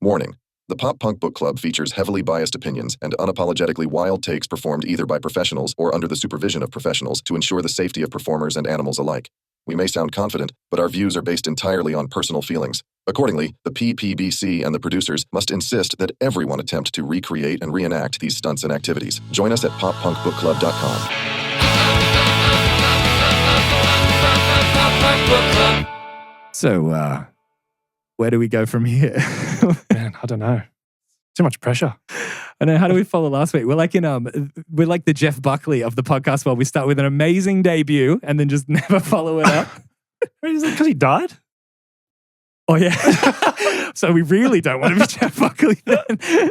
Warning. The Pop Punk Book Club features heavily biased opinions and unapologetically wild takes performed either by professionals or under the supervision of professionals to ensure the safety of performers and animals alike. We may sound confident, but our views are based entirely on personal feelings. Accordingly, the PPBC and the producers must insist that everyone attempt to recreate and reenact these stunts and activities. Join us at poppunkbookclub.com. So, where do we go from here? Man, I don't know. Too much pressure. I know. How do we follow last week? We're like the Jeff Buckley of the podcast world. We start with an amazing debut and then just never follow it up. Is it because he died? Oh yeah. So we really don't want to be Jeff Buckley then.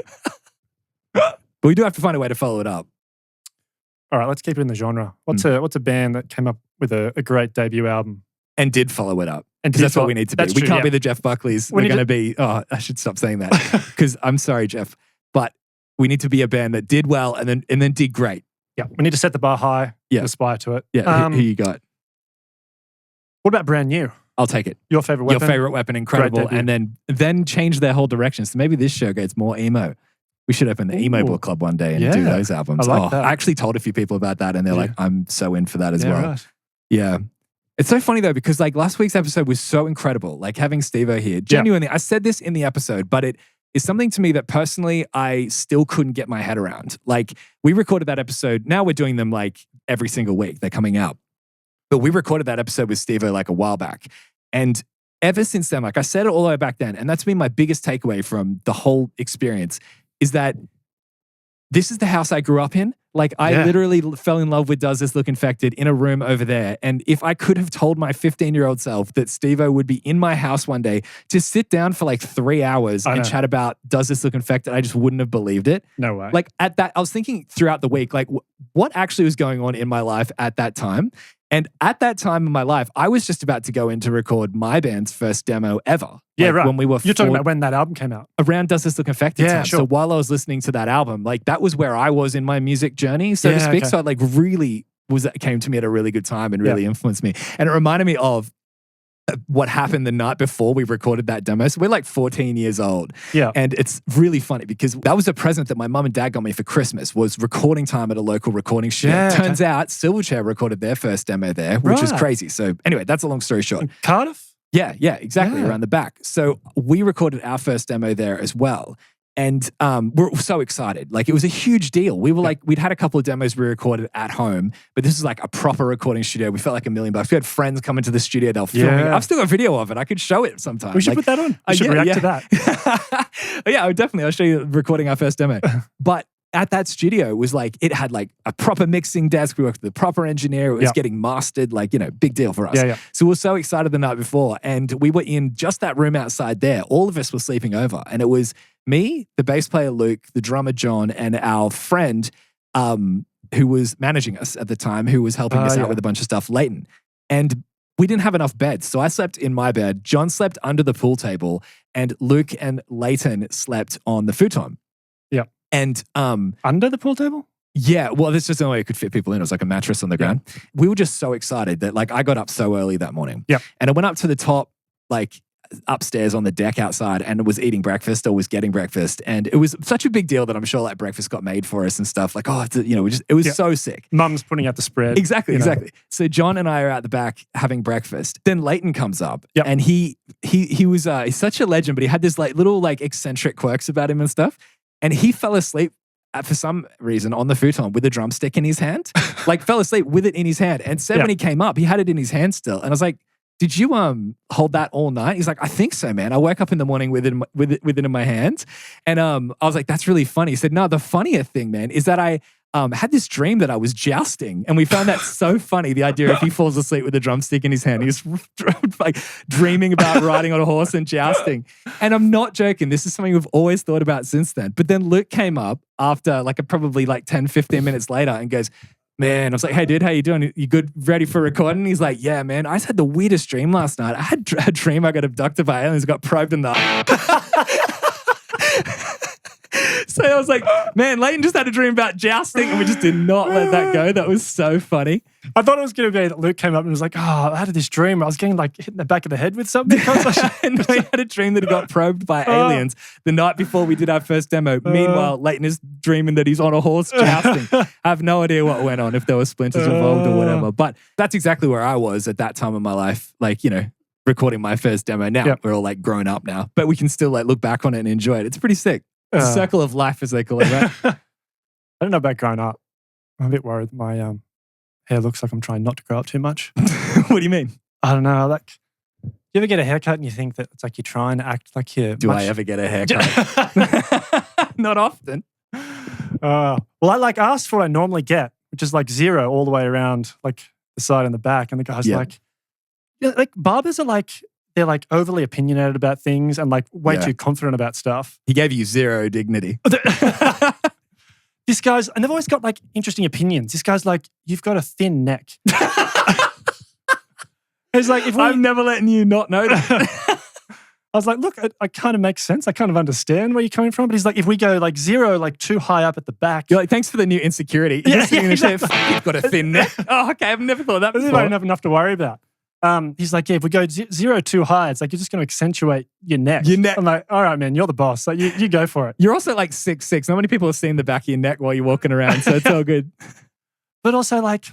But we do have to find a way to follow it up. All right, let's keep it in the genre. What's a band that came up with a great debut album and did follow it up? Because that's what we need to be. We can't be the Jeff Buckleys. We're going to be, I should stop saying that. Because I'm sorry, Jeff, but we need to be a band that did well and then did great. Yeah, we need to set the bar high, aspire to it. Yeah, who you got? What about Brand New? I'll take it. Your favorite weapon? Your favorite weapon, incredible. And then change their whole direction. So maybe this show gets more emo. We should open the emo book club one day and do those albums. I like that. I actually told a few people about that and they're like, I'm so in for that as well. Right. Yeah. It's so funny though, because like last week's episode was so incredible. Like having Steve-O here, genuinely, I said this in the episode, but it is something to me that personally I still couldn't get my head around. Like we recorded that episode. Now we're doing them like every single week. They're coming out. But we recorded that episode with Steve-O like a while back. And ever since then, like I said it all the way back then, and that's been my biggest takeaway from the whole experience, is that this is the house I grew up in. Like I literally fell in love with Does This Look Infected in a room over there. And if I could have told my 15-year-old self that Steve-O would be in my house one day to sit down for like 3 hours and chat about Does This Look Infected, I just wouldn't have believed it. No way. Like at that, I was thinking throughout the week, like what actually was going on in my life at that time. And at that time in my life, I was just about to go in to record my band's first demo ever. Yeah, like right. When we were You're talking about when that album came out. Around Does This Look Infected time. Sure. So while I was listening to that album, like that was where I was in my music journey, so to speak. Okay. So it like really came to me at a really good time and really influenced me. And it reminded me of what happened the night before we recorded that demo. So we're like 14 years old. Yeah. And it's really funny because that was a present that my mum and dad got me for Christmas, was recording time at a local recording studio. Yeah, turns out Silverchair recorded their first demo there, which was crazy. So anyway, that's a long story short. In Cardiff? Yeah, exactly, around the back. So we recorded our first demo there as well. And we're so excited. Like it was a huge deal. We were like, we'd had a couple of demos we recorded at home, but this is like a proper recording studio. We felt like $1 million. We had friends come into the studio. They'll film it. I've still got video of it. I could show it sometime. We should put that on. We should react to that. I'll show you recording our first demo. But at that studio was like, it had like a proper mixing desk. We worked with a proper engineer. It was getting mastered, like, big deal for us. So we were so excited the night before. And we were in just that room outside there. All of us were sleeping over. And it was me, the bass player Luke, the drummer John, and our friend who was managing us at the time, who was helping us out with a bunch of stuff, Leighton. And we didn't have enough beds. So I slept in my bed. John slept under the pool table. And Luke and Leighton slept on the futon. And under the pool table? Yeah, well, that's just the only way it could fit people in. It was like a mattress on the ground. We were just so excited that like I got up so early that morning. And I went up to the top, like upstairs on the deck outside, and was eating breakfast or was getting breakfast. And it was such a big deal that I'm sure like breakfast got made for us and stuff. Like, it was so sick. Mum's putting out the spread. Exactly. So John and I are at the back having breakfast. Then Leighton comes up and he was he's such a legend, but he had this like little like eccentric quirks about him and stuff. And he fell asleep for some reason on the futon with a drumstick in his hand. Like fell asleep with it in his hand. And when he came up, he had it in his hand still. And I was like, did you hold that all night? He's like, I think so, man. I woke up in the morning with it in my hands. And I was like, that's really funny. He said, no, the funnier thing, man, is that I had this dream that I was jousting. And we found that so funny, the idea if he falls asleep with a drumstick in his hand, he's like dreaming about riding on a horse and jousting. And I'm not joking. This is something we've always thought about since then. But then Luke came up after probably 10, 15 minutes later and goes, man, I was like, hey, dude, how you doing? You good? Ready for recording? He's like, yeah, man. I just had the weirdest dream last night. I had a dream I got abducted by aliens, got probed in the... So I was like, man, Leighton just had a dream about jousting, and we just did not let that go. That was so funny. I thought it was going to be that Luke came up and was like, oh, I had this dream. I was getting like hit in the back of the head with something. And I had a dream that he got probed by aliens the night before we did our first demo. Meanwhile, Leighton is dreaming that he's on a horse jousting. I have no idea what went on, if there were splinters involved or whatever. But that's exactly where I was at that time of my life. Like, you know, recording my first demo. Now we're all like grown up now, but we can still like look back on it and enjoy it. It's pretty sick. It's a circle of life, as they call it, right? I don't know about growing up. I'm a bit worried. My hair looks like I'm trying not to grow up too much. What do you mean? I don't know. Like, do you ever get a haircut and you think that it's like you're trying to act like you're Do I ever get a haircut? Not often. Well, I like asked for what I normally get, which is like 0 all the way around like the side and the back. And the guy's like, yeah, like barbers are like, they're like overly opinionated about things and like way too confident about stuff. He gave you 0 dignity. This guy's, and they've always got like interesting opinions. This guy's like, you've got a thin neck. It's like, if I'm never letting you not know that. I was like, look, it kind of makes sense. I kind of understand where you're coming from. But he's like, if we go like 0, like too high up at the back. You're like, thanks for the new insecurity. You're just sitting there, you've got a thin neck. Oh, okay. I've never thought of that before. I don't have enough to worry about. He's like, yeah, if we go 0 too high, it's like you're just going to accentuate your neck. I'm like, all right, man, you're the boss. Like, you go for it. You're also like 6'6". Not many people have seen the back of your neck while you're walking around, so it's all good. But also, like,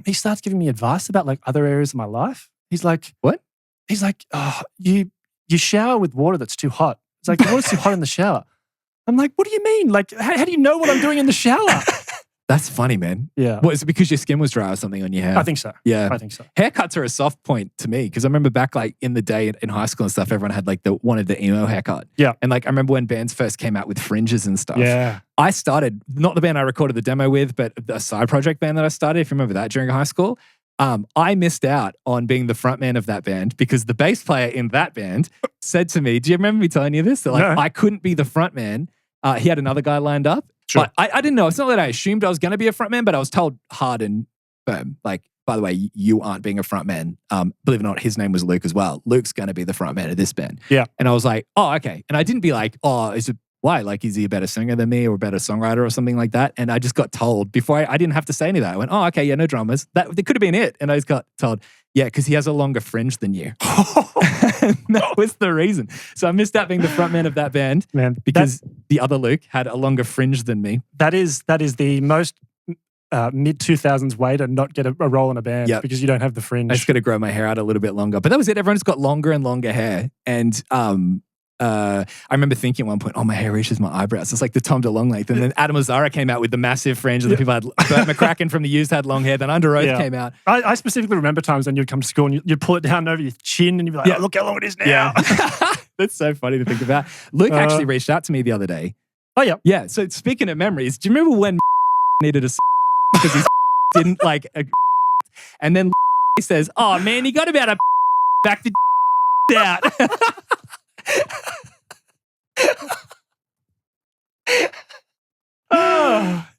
he starts giving me advice about like other areas of my life. He's like, what? He's like, oh, you shower with water that's too hot. It's like, the water's too hot in the shower. I'm like, what do you mean? Like, how do you know what I'm doing in the shower? That's funny, man. Yeah. What, is it because your skin was dry or something on your hair? I think so. Yeah. I think so. Haircuts are a soft point to me because I remember back like in the day in high school and stuff, everyone had like wanted the emo haircut. Yeah. And like I remember when bands first came out with fringes and stuff. Yeah. I started, not the band I recorded the demo with, but a side project band that I started, if you remember that, during high school. I missed out on being the front man of that band because the bass player in that band said to me, do you remember me telling you this? That like I couldn't be the front man. He had another guy lined up. Sure. But I didn't know. It's not that I assumed I was going to be a front man, but I was told hard and firm, like, by the way, you aren't being a front man. Believe it or not, his name was Luke as well. Luke's going to be the front man of this band. Yeah. And I was like, oh, okay. And I didn't be like, oh, why? Like, is he a better singer than me or a better songwriter or something like that? And I just got told before I didn't have to say any of that. I went, oh, okay, yeah, no dramas. That could have been it. And I just got told, yeah, because he has a longer fringe than you. And that was the reason. So I missed out being the front man of that band because the other Luke had a longer fringe than me. That is the most mid-2000s way to not get a role in a band because you don't have the fringe. I just got to grow my hair out a little bit longer. But that was it. Everyone's got longer and longer hair. And I remember thinking at one point, oh, my hair reaches my eyebrows. It's like the Tom DeLonge length. And then Adam Ozara came out with the massive fringe. And the people had, Bert McCracken from The Used had long hair. Then Under Oath came out. I specifically remember times when you'd come to school and you'd pull it down over your chin and you'd be like, oh, look how long it is now. Yeah. That's so funny to think about. Luke actually reached out to me the other day. Oh, yeah. Yeah. So speaking of memories, do you remember when needed a because he didn't like and then he says, oh, man, you got about a back the out.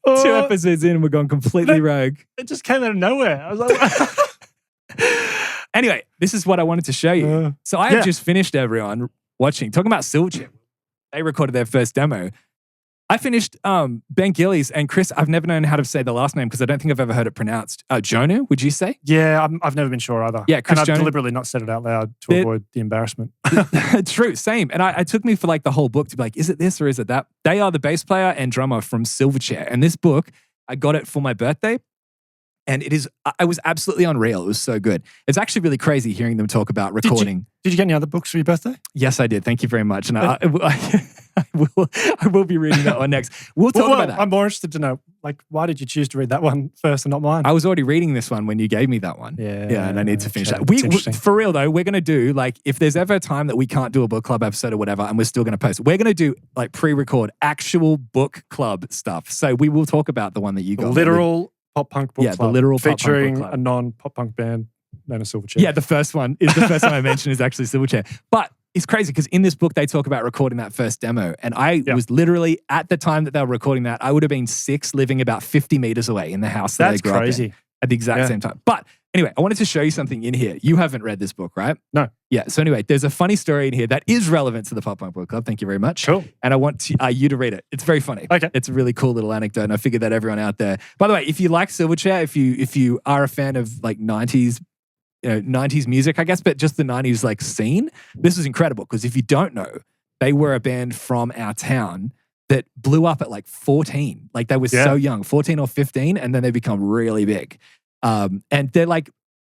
Two episodes in, we're going completely rogue. It just came out of nowhere. I was like, anyway, this is what I wanted to show you. So I had just finished everyone watching, talking about Silverchair. They recorded their first demo. I finished Ben Gillies and Chris. I've never known how to say the last name because I don't think I've ever heard it pronounced. Jonah, would you say? Yeah, I've never been sure either. Yeah, Chris and I've Jonah. deliberately not said it out loud to avoid the embarrassment. True, same. And it took me for like the whole book to be like, is it this or is it that? They are the bass player and drummer from Silverchair. And this book, I got it for my birthday. And it was absolutely unreal. It was so good. It's actually really crazy hearing them talk about recording. Did you get any other books for your birthday? Yes, I did. Thank you very much. And I will be reading that one next. We'll talk about that. I'm more interested to know, like, why did you choose to read that one first and not mine? I was already reading this one when you gave me that one. Yeah, and I need to finish that. For real though, we're going to do, like, if there's ever a time that we can't do a book club episode or whatever, and we're still going to post, we're going to do, like, pre-record actual book club stuff. So we will talk about the one that you got. Literal pop punk book club. The literal pop punk book featuring club. a non-pop punk band known as Silverchair. Yeah, the first one I mentioned is actually Silverchair. But it's crazy because in this book, they talk about recording that first demo. And I was literally, at the time that they were recording that, I would have been 6 living about 50 meters away in the house that I grew up in at the exact same time. But Anyway, I wanted to show you something in here. You haven't read this book, right? No. Yeah. So anyway, there's a funny story in here that is relevant to the Pop Punk Book Club. Thank you very much. Cool. And I want you to read it. It's very funny. Okay. It's a really cool little anecdote, and I figured that everyone out there. By the way, if you like Silverchair, if you are a fan of like 90s, 90s music, I guess, but just the 90s like scene, this is incredible because if you don't know, they were a band from our town that blew up at like 14. Like they were so young, 14 or 15, and then they become really big. And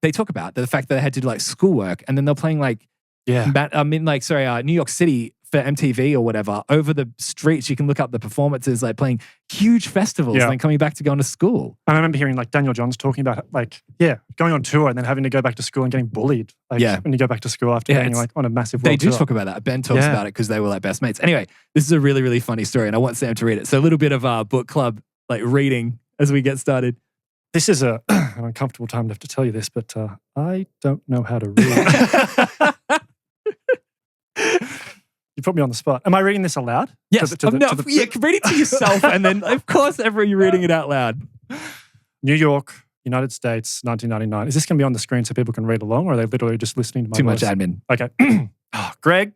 they talk about the fact that they had to do like schoolwork, and then they're playing like, New York City for MTV or whatever, over the streets. You can look up the performances, like playing huge festivals and then coming back to going to school. And I remember hearing like Daniel Johns talking about going on tour and then having to go back to school and getting bullied. Like when you go back to school after being like on a massive world tour. They do talk about that. Ben talks about it because they were like best mates. Anyway, this is a really, really funny story, and I want Sam to read it. So a little bit of book club like reading as we get started. This is an uncomfortable time to have to tell you this, but I don't know how to read. You put me on the spot. Am I reading this aloud? Yes. Read it to yourself, and then of course you're reading it out loud. New York, United States, 1999. Is this going to be on the screen so people can read along, or are they literally just listening to my voice? Too much admin. Okay. Greg,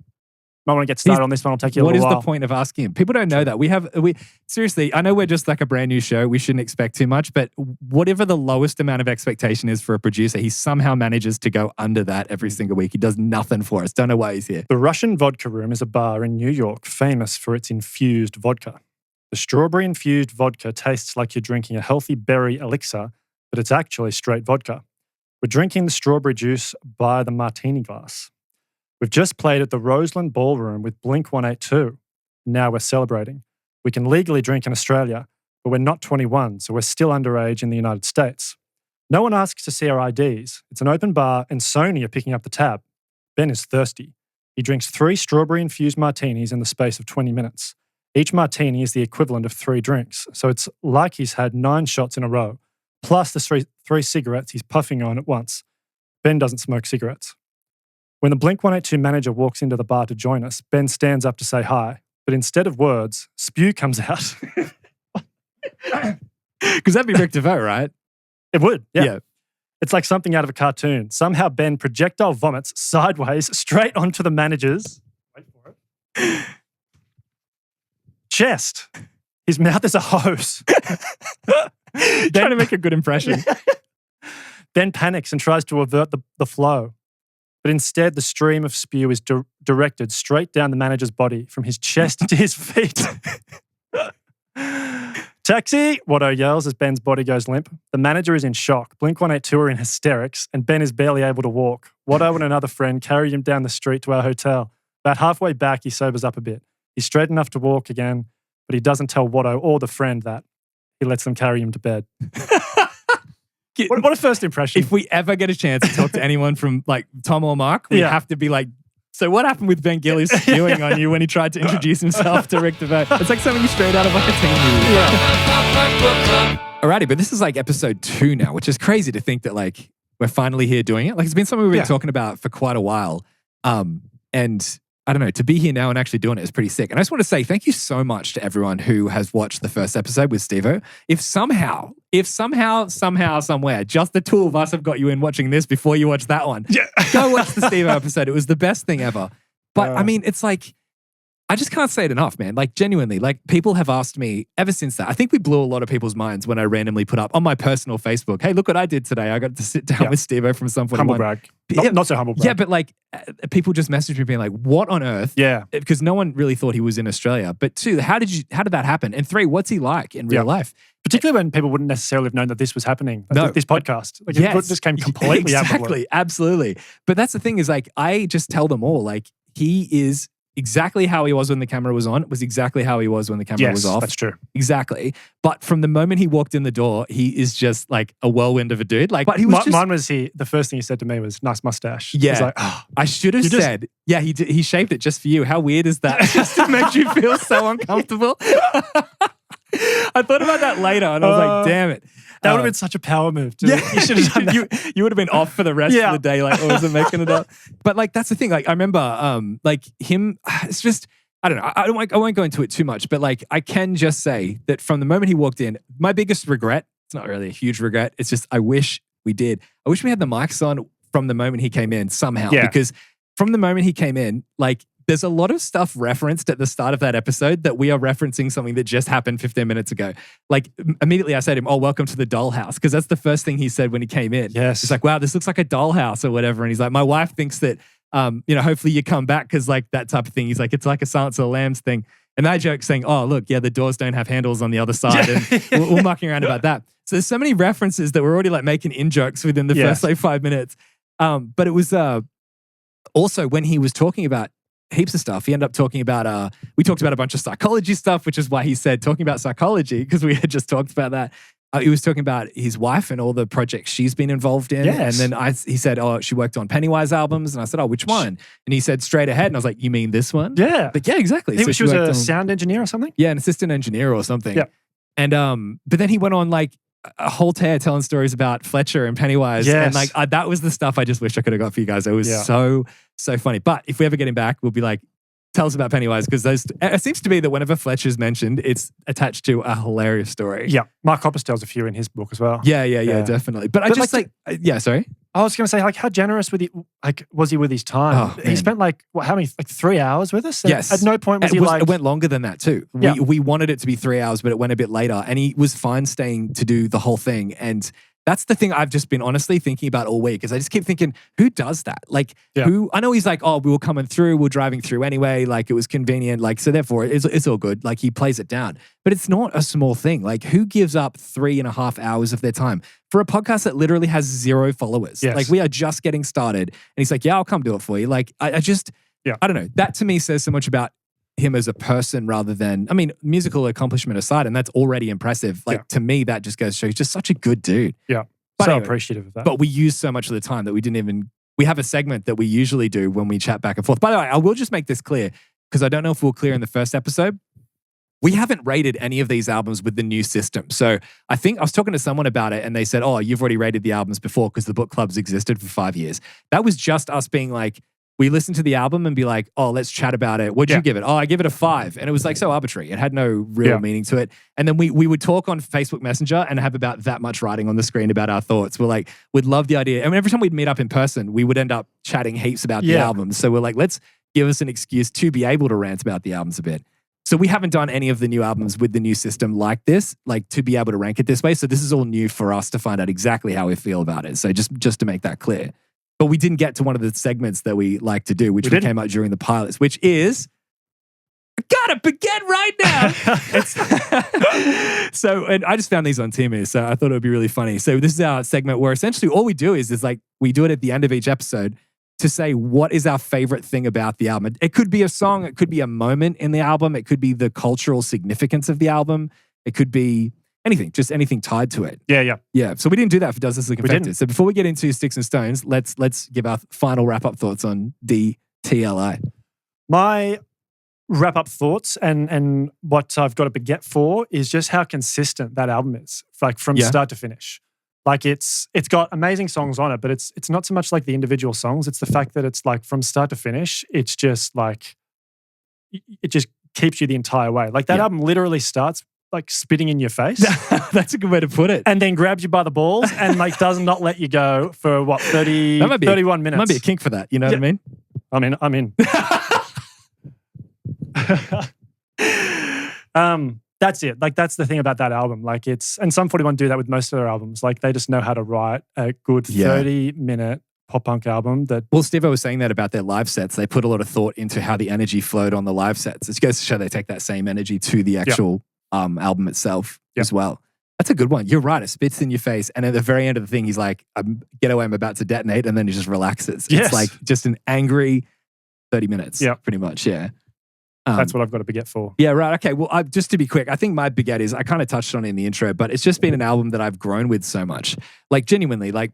I want to get started on this one. I'll take you a little while. What is the point of asking him? People don't know that. We seriously, I know we're just like a brand new show. We shouldn't expect too much, but whatever the lowest amount of expectation is for a producer, he somehow manages to go under that every single week. He does nothing for us. Don't know why he's here. The Russian Vodka Room is a bar in New York famous for its infused vodka. The strawberry-infused vodka tastes like you're drinking a healthy berry elixir, but it's actually straight vodka. We're drinking the strawberry juice by the martini glass. We've just played at the Roseland Ballroom with Blink-182. Now we're celebrating. We can legally drink in Australia, but we're not 21, so we're still underage in the United States. No one asks to see our IDs. It's an open bar, and Sony are picking up the tab. Ben is thirsty. He drinks 3 strawberry-infused martinis in the space of 20 minutes. Each martini is the equivalent of 3 drinks, so it's like he's had 9 shots in a row, plus the 3 cigarettes he's puffing on at once. Ben doesn't smoke cigarettes. When the Blink-182 manager walks into the bar to join us, Ben stands up to say hi, but instead of words, spew comes out. Because that'd be Rick DeVoe, right? It would, yeah. It's like something out of a cartoon. Somehow Ben projectile vomits sideways straight onto the manager's chest. His mouth is a hose. Trying to make a good impression. Ben panics and tries to avert the flow. But instead, the stream of spew is directed straight down the manager's body from his chest to his feet. Taxi! Watto yells as Ben's body goes limp. The manager is in shock. Blink-182 are in hysterics, and Ben is barely able to walk. Watto and another friend carry him down the street to our hotel. About halfway back, he sobers up a bit. He's straight enough to walk again, but he doesn't tell Watto or the friend that. He lets them carry him to bed. What a first impression. If we ever get a chance to talk to anyone from like Tom or Mark, we have to be like, so what happened with Ben Gillies spewing on you when he tried to introduce himself to Rick DeVoe? It's like something straight out of like a teen movie. Yeah. Alrighty, but this is like episode 2 now, which is crazy to think that like we're finally here doing it. Like it's been something we've been talking about for quite a while. And I don't know, to be here now and actually doing it is pretty sick. And I just want to say thank you so much to everyone who has watched the first episode with Steve-O. If somehow, somewhere, just the 2 of us have got you in watching this before you watch that one, go watch the Steve-O episode. It was the best thing ever. But I mean, it's like, I just can't say it enough, man. Like genuinely, like people have asked me ever since that. I think we blew a lot of people's minds when I randomly put up on my personal Facebook, hey, look what I did today. I got to sit down with Steve-O from some point. Humble brag. Not so humble brag. Yeah, but like people just messaged me being like, what on earth? Yeah. Because no one really thought he was in Australia. But 2, how did that happen? And 3, what's he like in real life? Particularly when people wouldn't necessarily have known that this was happening. No. This podcast. Like it just came completely out of the blue. Exactly. Absolutely. But that's the thing is like, I just tell them all, like he is exactly how he was when the camera was on, was exactly how he was when the camera was off. That's true. Exactly. But from the moment he walked in the door, he is just like a whirlwind of a dude. Like, but he was mine was the first thing he said to me was, nice mustache. Yeah. He was like, oh, I should have said, yeah, he shaved it just for you. How weird is that? Just to make you feel so uncomfortable. I thought about that later and I was like, damn it. That would have been such a power move. Too. Yeah, you should have done that. You would have been off for the rest of the day. Like, wasn't making it up. But like, that's the thing. Like, I remember, like him. It's just, I don't know. I won't go into it too much. But like, I can just say that from the moment he walked in, my biggest regret. It's not really a huge regret. It's just I wish we did. I wish we had the mics on from the moment he came in somehow. Yeah. Because from the moment he came in, like, there's a lot of stuff referenced at the start of that episode that we are referencing something that just happened 15 minutes ago. Like, immediately I said to him, oh, welcome to the dollhouse. Because that's the first thing he said when he came in. Yes. He's like, wow, this looks like a dollhouse or whatever. And he's like, my wife thinks that, hopefully you come back because like that type of thing. He's like, it's like a Silence of the Lambs thing. And that joke saying, oh, look, yeah, the doors don't have handles on the other side. And we're mucking around about that. So there's so many references that we're already like making in-jokes within the first like 5 minutes. But it was also when he was talking about heaps of stuff, he ended up talking about, we talked about a bunch of psychology stuff, which is why he said talking about psychology, because we had just talked about that. He was talking about his wife and all the projects she's been involved in. Yes. And then he said, oh, she worked on Pennywise albums. And I said, oh, which one? And he said, Straight Ahead. And I was like, you mean this one? Yeah. But yeah, exactly. I think So she was worked a on- sound engineer or something. Yeah, an assistant engineer or something. Yeah. And but then he went on like a whole tear telling stories about Fletcher and Pennywise. Yes. And like that was the stuff I just wish I could have got for you guys. It was so funny. But if we ever get him back, we'll be like, tell us about Pennywise, because it seems to be that whenever Fletcher's mentioned, it's attached to a hilarious story. Yeah. Mark Hoppus tells a few in his book as well. Yeah, definitely. But I just like sorry. I was going to say, like, how generous was he with his time? Oh, he man. spent like, how many, like 3 hours with us? Yes. At no point was he like... It went longer than that too. Yeah. We wanted it to be 3 hours, but it went a bit later. And he was fine staying to do the whole thing. And that's the thing I've just been honestly thinking about all week, is I just keep thinking, who does that? Like, who? I know he's like, oh, we were coming through, we were driving through anyway. Like, it was convenient. Like, so therefore, it's all good. Like, he plays it down. But it's not a small thing. Like, who gives up 3.5 hours of their time for a podcast that literally has 0 followers? Yes. Like, we are just getting started. And he's like, yeah, I'll come do it for you. Like, I don't know. That to me says so much about him as a person rather than, I mean, musical accomplishment aside, and that's already impressive. Like, to me, that just goes to show he's just such a good dude. Yeah. But so anyway, appreciative of that. But we use so much of the time that we have a segment that we usually do when we chat back and forth. By the way, I will just make this clear, because I don't know if we'll clear in the first episode. We haven't rated any of these albums with the new system. So I think I was talking to someone about it and they said, oh, you've already rated the albums before because the book clubs existed for 5 years. That was just us being like, we listened to the album and be like, oh, let's chat about it. What'd you give it? Oh, I give it a 5. And it was like so arbitrary. It had no real meaning to it. And then we would talk on Facebook Messenger and have about that much writing on the screen about our thoughts. We're like, we'd love the idea. I mean, every time we'd meet up in person, we would end up chatting heaps about the albums. So we're like, let's give us an excuse to be able to rant about the albums a bit. So we haven't done any of the new albums with the new system like this, like to be able to rank it this way. So this is all new for us to find out exactly how we feel about it. So just to make that clear. But we didn't get to one of the segments that we like to do, which we came out during the pilots, which is, I got a baguette right now. So, and I just found these on Timu, so I thought it would be really funny. So this is our segment where essentially all we do is like, we do it at the end of each episode to say what is our favorite thing about the album. It could be a song, it could be a moment in the album, it could be the cultural significance of the album, it could be anything, just anything tied to it. Yeah. So we didn't do that for Does This Look Infected? So before we get into Sticks and Stones, let's give our final wrap-up thoughts on DTLI. My wrap-up thoughts and what I've got a baguette for is just how consistent that album is, like from start to finish. Like it's got amazing songs on it, but it's not so much like the individual songs. It's the fact that it's like from start to finish, it's just like, it just keeps you the entire way. Like that album literally starts like spitting in your face. That's a good way to put it. And then grabs you by the balls and like does not let you go for what, 31 minutes. Might be a kink for that, you know what I mean? I'm in. That's it. Like that's the thing about that album. Like it's, and Sum 41 do that with most of their albums. Like they just know how to write a good 30-minute pop punk album that... Well, Steve was saying that about their live sets. They put a lot of thought into how the energy flowed on the live sets. It goes to show they take that same energy to the actual album itself as well. That's a good one. You're right. It spits in your face. And at the very end of the thing, he's like, get away, I'm about to detonate. And then he just relaxes. Yes. It's like just an angry 30 minutes. Yeah. Pretty much. Yeah. That's what I've got a baguette for. Yeah, right. Okay. Well, just to be quick, I think my baguette is, I kind of touched on it in the intro, but it's just been an album that I've grown with so much. Like genuinely, like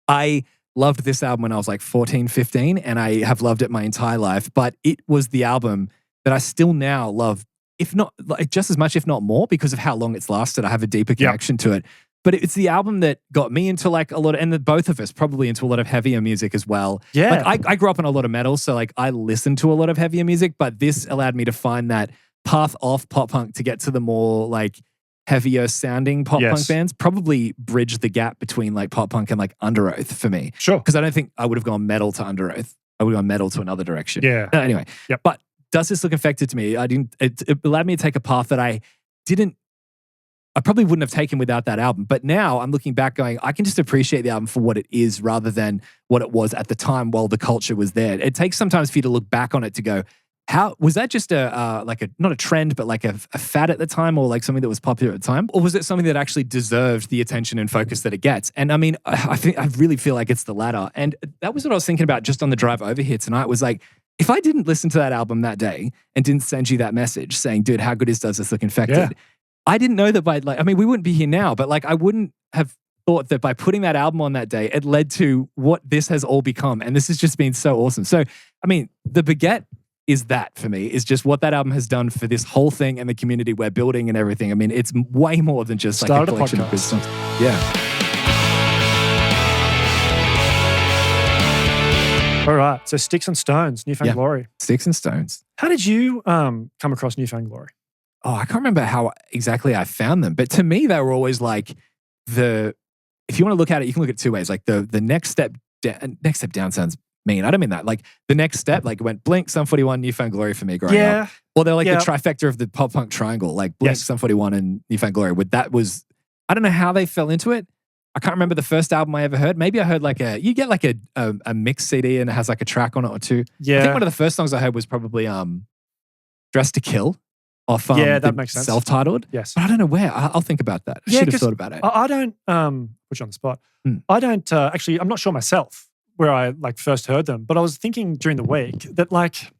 I loved this album when I was like 14, 15, and I have loved it my entire life. But it was the album that I still now love, if not like just as much, if not more, because of how long it's lasted. I have a deeper connection to it. But it's the album that got me into like a lot of, and the both of us probably into a lot of heavier music as well. Yeah. Like I grew up on a lot of metal, so like I listened to a lot of heavier music, but this allowed me to find that path off pop punk to get to the more like heavier sounding pop Yes. punk bands probably bridge the gap between like pop punk and like Under Oath for me. Sure. Because I don't think I would have gone metal to Under Oath. I would have gone metal to another direction. Yeah. Anyway, Yep. but does this look affected to me? It allowed me to take a path that I probably wouldn't have taken without that album. But now I'm looking back going, I can just appreciate the album for what it is rather than what it was at the time while the culture was there. It takes sometimes for you to look back on it to go, how was that just not a trend, but like a fad at the time, or like something that was popular at the time? Or was it something that actually deserved the attention and focus that it gets? And I mean, I really feel like it's the latter. And that was what I was thinking about just on the drive over here tonight, was like, if I didn't listen to that album that day and didn't send you that message saying, dude, how good is Does This Look Infected? Yeah. I didn't know that by like, I mean, we wouldn't be here now, but like I wouldn't have thought that by putting that album on that day, it led to what this has all become. And this has just been so awesome. So, I mean, the baguette is that for me, is just what that album has done for this whole thing and the community we're building and everything. I mean, it's way more than just like a collection of good songs. Yeah. All right. So Sticks and Stones, Newfound Yeah. Glory. Sticks and Stones. How did you come across Newfound Glory? Oh, I can't remember how exactly I found them, but to me, they were always like if you want to look at it, you can look at it two ways. Like the next step down sounds mean. I don't mean that. Like the next step, like it went Blink, Sum 41, Newfound Glory for me growing up. Or they're like the trifecta of the pop punk triangle, like Blink, Sum 41, and Newfound Glory. I don't know how they fell into it. I can't remember the first album I ever heard. Maybe I heard you get like a mix CD and it has like a track on it or two. Yeah. I think one of the first songs I heard was probably Dressed to Kill off that makes sense. Self-Titled. Yes. But I don't know where. I'll think about that. I should have thought about it. I don't put you on the spot. I don't actually, I'm not sure myself where I like first heard them, but I was thinking during the week that like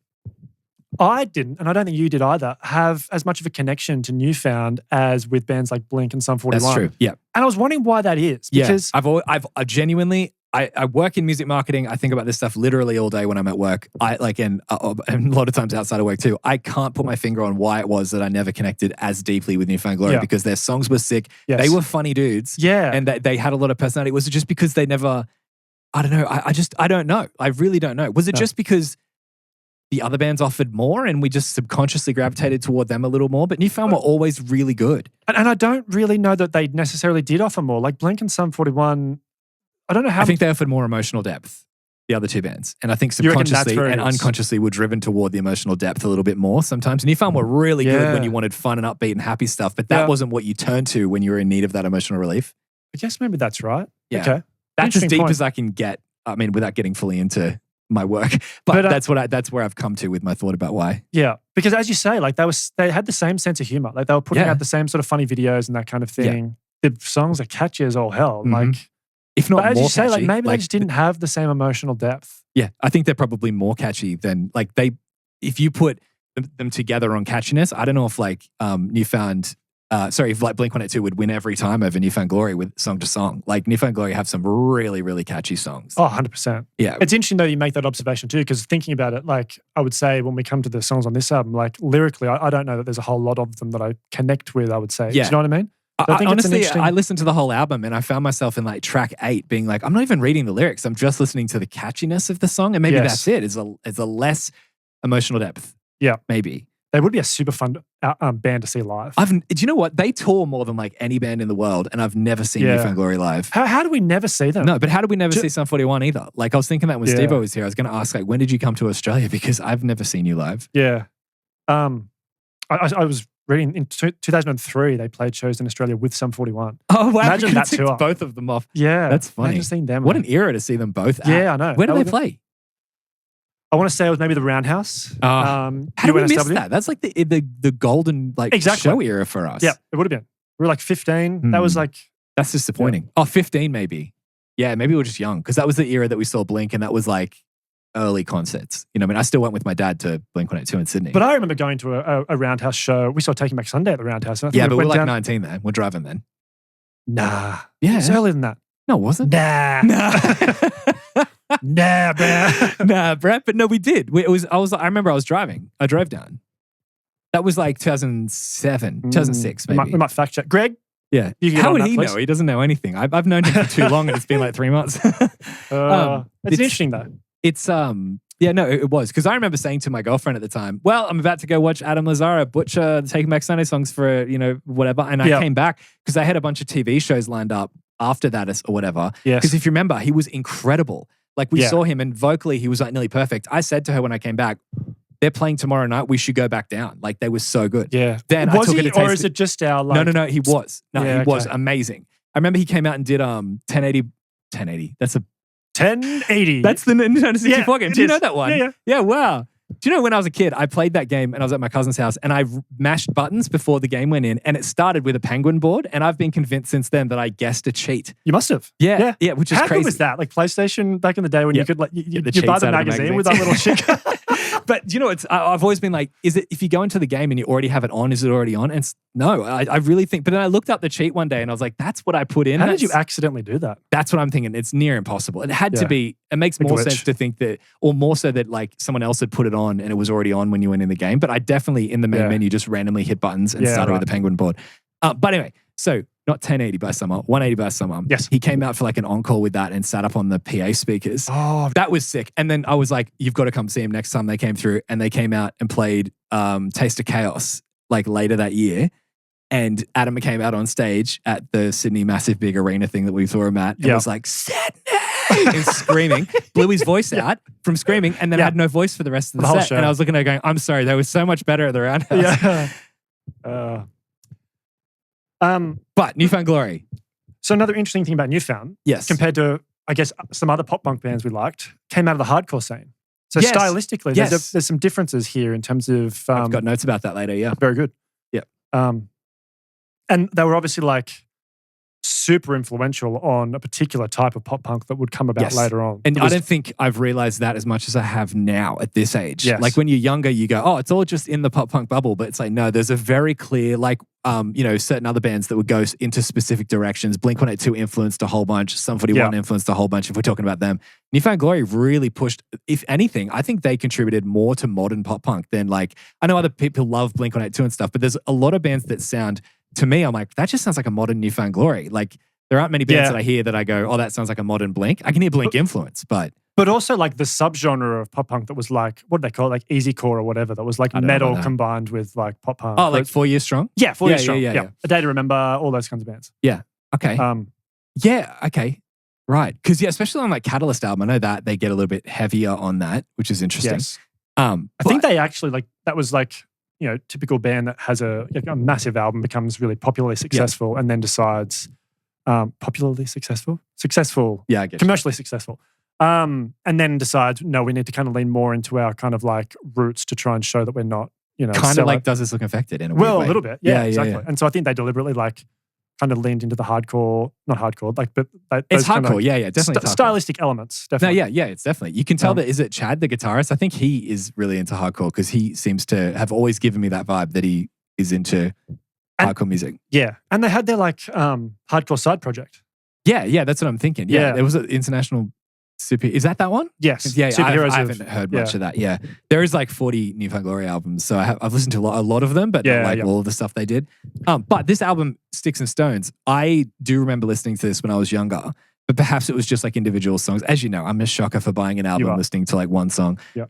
I didn't, and I don't think you did either, have as much of a connection to Newfound as with bands like Blink and Sum 41. That's true. Yeah. And I was wondering why that is. Because I've genuinely, I work in music marketing. I think about this stuff literally all day when I'm at work. And a lot of times outside of work too. I can't put my finger on why it was that I never connected as deeply with Newfound Glory because their songs were sick. Yes. They were funny dudes. Yeah. And they had a lot of personality. Was it just because they never, I don't know. I don't know. I really don't know. Was it just because the other bands offered more and we just subconsciously gravitated toward them a little more? But Newfound were always really good. And I don't really know that they necessarily did offer more. Like Blink and Sum 41, I don't know how. I think they offered more emotional depth, the other two bands. And I think subconsciously and unconsciously were driven toward the emotional depth a little bit more sometimes. Newfound were really good when you wanted fun and upbeat and happy stuff, but that wasn't what you turned to when you were in need of that emotional relief. I guess maybe that's right. Yeah. Okay. That's as deep as I can get. I mean, without getting fully into my work, but that's where I've come to with my thought about why. Yeah, because as you say, like they had the same sense of humor. Like they were putting out the same sort of funny videos and that kind of thing. The songs are catchy as all hell. Like, if not as more you say, catchy, like maybe they just didn't have the same emotional depth. Yeah, I think they're probably more catchy than like if you put them together on catchiness, I don't know if like Newfound. If like Blink-182 would win every time over Newfound Glory with song to song. Like Newfound Glory have some really, really catchy songs. Oh, 100%. Yeah. It's interesting though you make that observation too, because thinking about it, like I would say when we come to the songs on this album, like lyrically, I don't know that there's a whole lot of them that I connect with, I would say. Yeah. Do you know what I mean? So I think honestly, I listened to the whole album and I found myself in like track 8 being like, I'm not even reading the lyrics. I'm just listening to the catchiness of the song. And maybe that's it. It's a less emotional depth. Yeah. Maybe. They would be a super fun band to see live. Do you know what? They tour more than like any band in the world, and I've never seen Newfound Glory live. How do we never see them? No, but how did we never see Sum 41 either? Like I was thinking that when Steve-O was here, I was going to ask like, when did you come to Australia? Because I've never seen you live. Yeah. I was reading in 2003, they played shows in Australia with Sum 41. Oh, wow. Imagine that tour. Both of them off. Yeah. That's funny. Imagine seeing them. What an era to see them both at. Yeah, I know. Where did they play? I want to say it was maybe the Roundhouse. How did we miss that? That's like the golden show era for us. Yeah, it would have been. We were like 15. That was like... That's disappointing. Oh, 15 maybe. Yeah, maybe we were just young because that was the era that we saw Blink and that was like early concerts. You know, I mean, I still went with my dad to Blink-182 in Sydney. But I remember going to a Roundhouse show. We saw Taking Back Sunday at the Roundhouse. Yeah, but we were like 19 then. We're driving then. Nah. Yeah. It was earlier than that. No, it wasn't. Nah. Nah, bruh. Nah, Brett. But no, we did. I remember I was driving. I drove down. That was like 2007, 2006 maybe. We might fact check. Greg? Yeah. How would he know? He doesn't know anything. I've known him for too long and it's been like 3 months. It's interesting though. It's Yeah, no, it was. Because I remember saying to my girlfriend at the time, well, I'm about to go watch Adam Lazzara butcher the Taking Back Sunday songs for, whatever. And I came back because I had a bunch of TV shows lined up after that or whatever. Yes. Because if you remember, he was incredible. Like we saw him and vocally he was like nearly perfect. I said to her when I came back, they're playing tomorrow night. We should go back down. Like they were so good. Yeah. Then was I took he, it to or is it just our like... No, he was. No, Yeah, he was okay. amazing. I remember he came out and did 1080. That's a 1080. That's the Nintendo 64 game. Do you know that one? Yeah. Yeah, wow. Do you know when I was a kid, I played that game and I was at my cousin's house and I mashed buttons before the game went in and it started with a penguin board and I've been convinced since then that I guessed a cheat. You must have. Yeah, which is How crazy. good was that? Like PlayStation back in the day when you could like you the buy cheats the out of the magazine with that little chick. But do you know, I've always been like, is it if you go into the game and you already have it on, is it already on? And no, I really think. But then I looked up the cheat one day and I was like, that's what I put in. How did you accidentally do that? That's what I'm thinking. It's near impossible. It had to be. It makes more sense to think that, or more so that like someone else had put it on and it was already on when you went in the game. But I definitely in the main menu just randomly hit buttons and started with the penguin board. But anyway, so not 1080 by Summer, 180 by Summer. Yes. He came out for like an encore with that and sat up on the PA speakers. Oh, that was sick. And then I was like, you've got to come see him next time they came through. And they came out and played Taste of Chaos like later that year. And Adam came out on stage at the Sydney Massive Big Arena thing that we saw him at and was like, Sydney! and screaming, blew his voice out from screaming and then had no voice for the rest of the set. Show. And I was looking at it going, I'm sorry, that was so much better at the Roundhouse. Yeah. But Newfound Glory. So another interesting thing about Newfound, compared to, I guess, some other pop punk bands we liked, came out of the hardcore scene. So stylistically, there's some differences here in terms of... I've got notes about that later, yeah. Very good. Yeah. And they were obviously like super influential on a particular type of pop punk that would come about later on. And I don't think I've realized that as much as I have now at this age. Yes. Like when you're younger, you go, oh, it's all just in the pop punk bubble. But it's like, no, there's a very clear, like, certain other bands that would go into specific directions. Blink-182 influenced a whole bunch. Sum 41 influenced a whole bunch if we're talking about them. Newfound Glory really pushed, if anything, I think they contributed more to modern pop punk than like, I know other people love Blink-182 and stuff, but there's a lot of bands that sound, to me, I'm like, that just sounds like a modern Newfound Glory. Like, there aren't many bands that I hear that I go, oh, that sounds like a modern Blink. I can hear Blink influence, but also like the subgenre of pop punk that was like, what do they call it? Like easycore or whatever. That was like metal combined with like pop punk. Oh, like 4 Years Strong? Yeah, 4 Years Strong. Yeah. A Day to Remember, all those kinds of bands. Yeah. Okay. Okay. Right. Because especially on like Catalyst album, I know that they get a little bit heavier on that, which is interesting. Yes. I think they actually like, that was like, typical band that has a massive album, becomes really popularly successful and then decides, popularly successful? Successful. Yeah, I get commercially successful. And then decides, no, we need to kind of lean more into our kind of like roots to try and show that we're not, kind of like Does This Look Infected in a weird way. A little bit. Yeah, exactly. Yeah. And so I think they deliberately like kind of leaned into the hardcore, not hardcore, like, but it's hardcore. Kind of like definitely stylistic elements. Definitely. No, yeah, it's definitely. You can tell that, is it Chad, the guitarist? I think he is really into hardcore because he seems to have always given me that vibe that he is into hardcore music. Yeah. And they had their like hardcore side project. Yeah, that's what I'm thinking. Yeah. There was an international super. Is that one? Yes. Yeah, I haven't heard much of that. Yeah. There is like 40 Newfound Glory albums. So I've listened to a lot of them, but not all of the stuff they did. But this album, Sticks and Stones, I do remember listening to this when I was younger, but perhaps it was just like individual songs. As you know, I'm a shocker for buying an album listening to like one song. Yeah.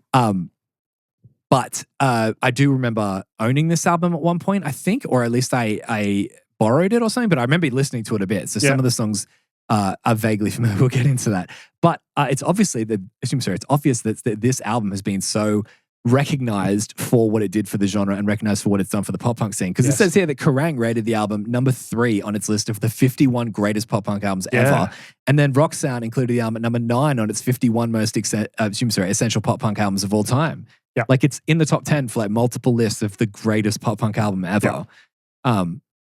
But I do remember owning this album at one point, I think, or at least I borrowed it or something, but I remember listening to it a bit. So some of the songs are vaguely familiar. We'll get into that. But it's obvious that this album has been so recognized for what it did for the genre and recognized for what it's done for the pop punk scene. Because it says here that Kerrang rated the album number 3 on its list of the 51 greatest pop punk albums ever. And then Rock Sound included the album at number 9 on its 51 most essential pop punk albums of all time. Yeah. Like it's in the top 10 for like multiple lists of the greatest pop punk album ever. Yeah.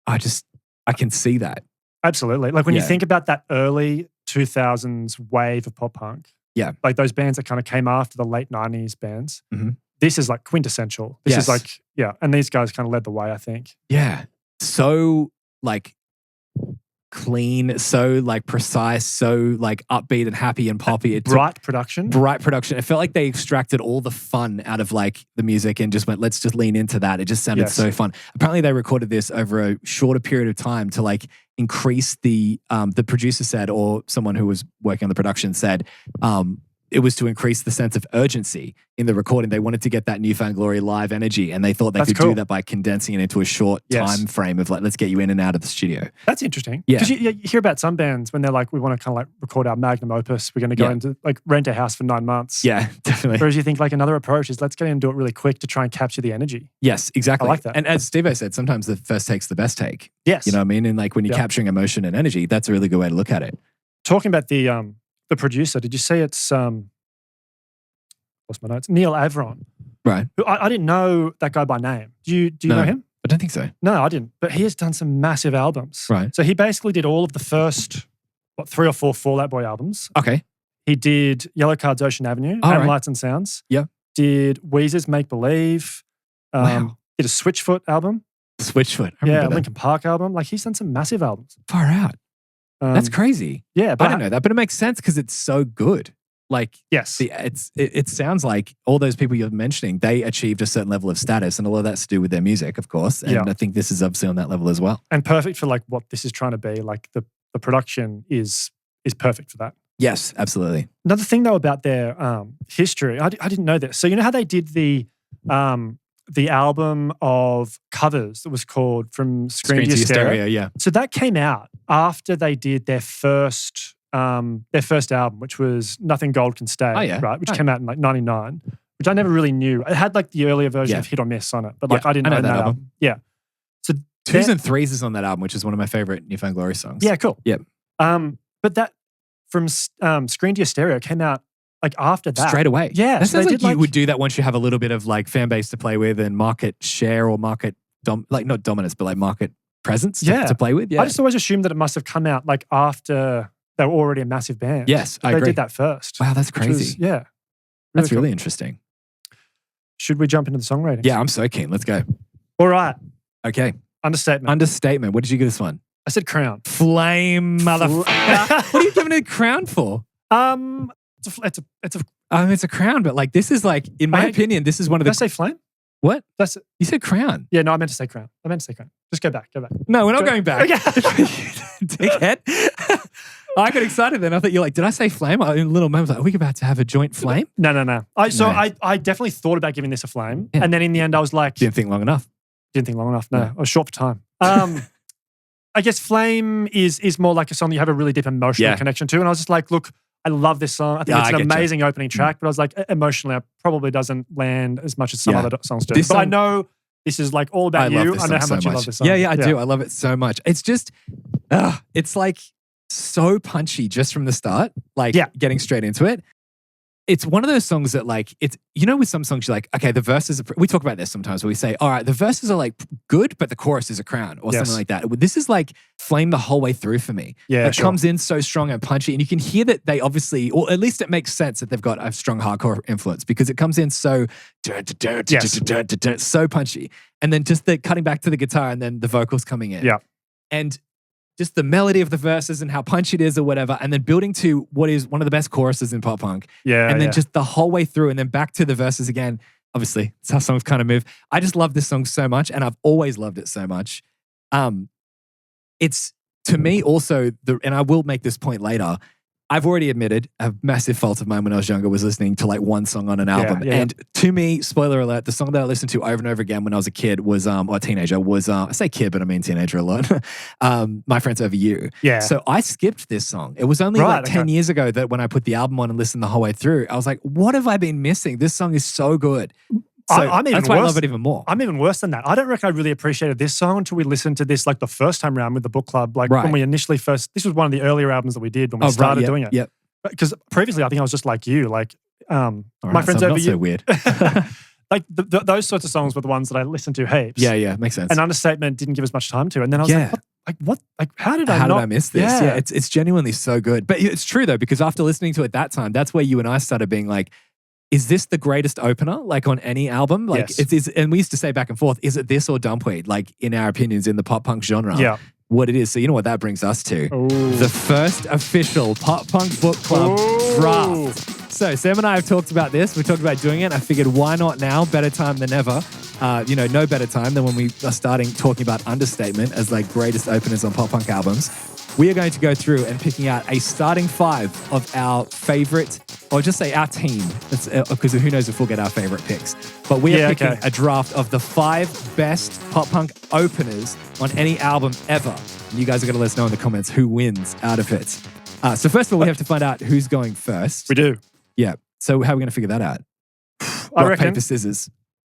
I can see that. Absolutely. Like when you think about that early 2000s wave of pop punk, like those bands that kind of came after the late 90s bands, this is like quintessential. This is like, and these guys kind of led the way, I think. Yeah. So like clean, so like precise, so like upbeat and happy and poppy. Bright production. It felt like they extracted all the fun out of like the music and just went, let's just lean into that. It just sounded so fun. Apparently they recorded this over a shorter period of time to like increase the producer said, or someone who was working on the production said, it was to increase the sense of urgency in the recording. They wanted to get that Newfound Glory live energy, and they thought they could do that by condensing it into a short time frame of like, let's get you in and out of the studio. That's interesting. Yeah. Because you hear about some bands when they're like, we want to kind of like record our magnum opus. We're going to go into like rent a house for 9 months. Yeah, definitely. Whereas you think like another approach is let's get in and do it really quick to try and capture the energy. Yes, exactly. I like that. And as Steve-O said, sometimes the first take's the best take. Yes. You know what I mean? And like when you're capturing emotion and energy, that's a really good way to look at it. Talking about the producer, did you see it's lost my notes? Neil Avron. Right. Who I didn't know that guy by name. Do you know him? I don't think so. No, I didn't. But he has done some massive albums. Right. So he basically did all of the first 3 or 4 Fall Out Boy albums. Okay. He did Yellow Card's Ocean Avenue and Lights and Sounds. Yeah. Did Weezer's Make Believe. Wow. Did a Switchfoot album. Switchfoot. Linkin Park album. Like he's done some massive albums. Far out. That's crazy. Yeah, but I didn't know that, but it makes sense because it's so good. Like, yes, it sounds like all those people you're mentioning, they achieved a certain level of status, and a lot of that's to do with their music, of course. And I think this is obviously on that level as well. And perfect for like what this is trying to be. Like the production is perfect for that. Yes, absolutely. Another thing though about their history, I didn't know this. So you know how they did the album of covers that was called From Screen to Stereo? Yeah. So that came out after they did their first album, which was Nothing Gold Can Stay, right? Which came out in like 99, which I never really knew. It had like the earlier version of Hit or Miss on it, but like I didn't know that album. Yeah. So 2s and 3s is on that album, which is one of my favorite Newfound Glory songs. Yeah, cool. Yep. But that From Screen to Stereo came out like after that. Straight away. Yeah. That sounds like you would do that once you have a little bit of like fan base to play with and market share or market, not dominance, but like market presence to play with. Yeah. I just always assumed that it must have come out like after they were already a massive band. Yes, I agree. They did that first. Wow, that's crazy. That's really interesting. Should we jump into the song ratings? Yeah, I'm so keen. Let's go. All right. Okay. Understatement. What did you give this one? I said Crown. Flame, motherfucker. What are you giving it a crown for? It's a crown, but like this is like, in my opinion, this is one of the. Did I say Flame? What? You said crown. Yeah, no, I meant to say crown. Just go back. No, we're not going back. Dickhead. I got excited then. I thought you're like, did I say flame? In a little moment, I was like, are we about to have a joint flame? No. I definitely thought about giving this a flame. Yeah. And then in the end, I was like. Didn't think long enough. No, I was short for time. I guess Flame is more like a song that you have a really deep emotional connection to. And I was just like, look, I love this song. I think it's an amazing opening track. But I was like, emotionally, it probably doesn't land as much as some other songs do. But I know this is like all about you. I know how much you love this song. Yeah, I do. I love it so much. It's just, it's like so punchy just from the start, like getting straight into it. It's one of those songs that like, it's, you know, with some songs you're like, okay, the verses, we talk about this sometimes where we say, all right, the verses are like good, but the chorus is a crown or something like that. This is like Flame the whole way through for me. Yeah, it comes in so strong and punchy, and you can hear that they obviously, or at least it makes sense that they've got a strong hardcore influence because it comes in so, so punchy. And then just the cutting back to the guitar and then the vocals coming in. Yeah. And just the melody of the verses and how punchy it is or whatever, and then building to what is one of the best choruses in pop punk. Yeah. And then just the whole way through and then back to the verses again. Obviously, it's how songs kind of move. I just love this song so much, and I've always loved it so much. It's, to me, also, and I will make this point later, I've already admitted a massive fault of mine when I was younger was listening to like one song on an album. And to me, spoiler alert, the song that I listened to over and over again when I was a kid was, or a teenager, was, I say kid, but I mean teenager a lot, My Friends Over You. Yeah. So I skipped this song. It was only like 10 years ago that when I put the album on and listened the whole way through, I was like, what have I been missing? This song is so good. So that's why I love it even more. I'm even worse than that. I don't reckon I really appreciated this song until we listened to this like the first time round with the book club. Like when we initially this was one of the earlier albums that we did when we started doing it. Yep. Because previously I think I was just like you, like My Friends Over You. So weird. Like those sorts of songs were the ones that I listened to heaps. Yeah, makes sense. And Understatement didn't give us much time to. And then I was like, what? Like, how did I miss this? Yeah, it's genuinely so good. But it's true though, because after listening to it that time, that's where you and I started being like, is this the greatest opener, like on any album? Like, and we used to say back and forth, is it this or Dumpweed? Like, in our opinions, in the pop punk genre. Yeah. What it is. So you know what that brings us to? Ooh. The first official Pop Punk Book Club draft. So Sam and I have talked about this. We talked about doing it. I figured why not now? Better time than ever. No better time than when we are starting talking about Understatement as like greatest openers on pop punk albums. we are going to go through and picking out a starting 5 of our favorite, or just say our team, because who knows if we'll get our favorite picks. But we are picking a draft of the 5 best pop punk openers on any album ever. And you guys are going to let us know in the comments who wins out of it. So first of all, we have to find out who's going first. We do. Yeah. So how are we going to figure that out? I reckon. Rock, paper, scissors.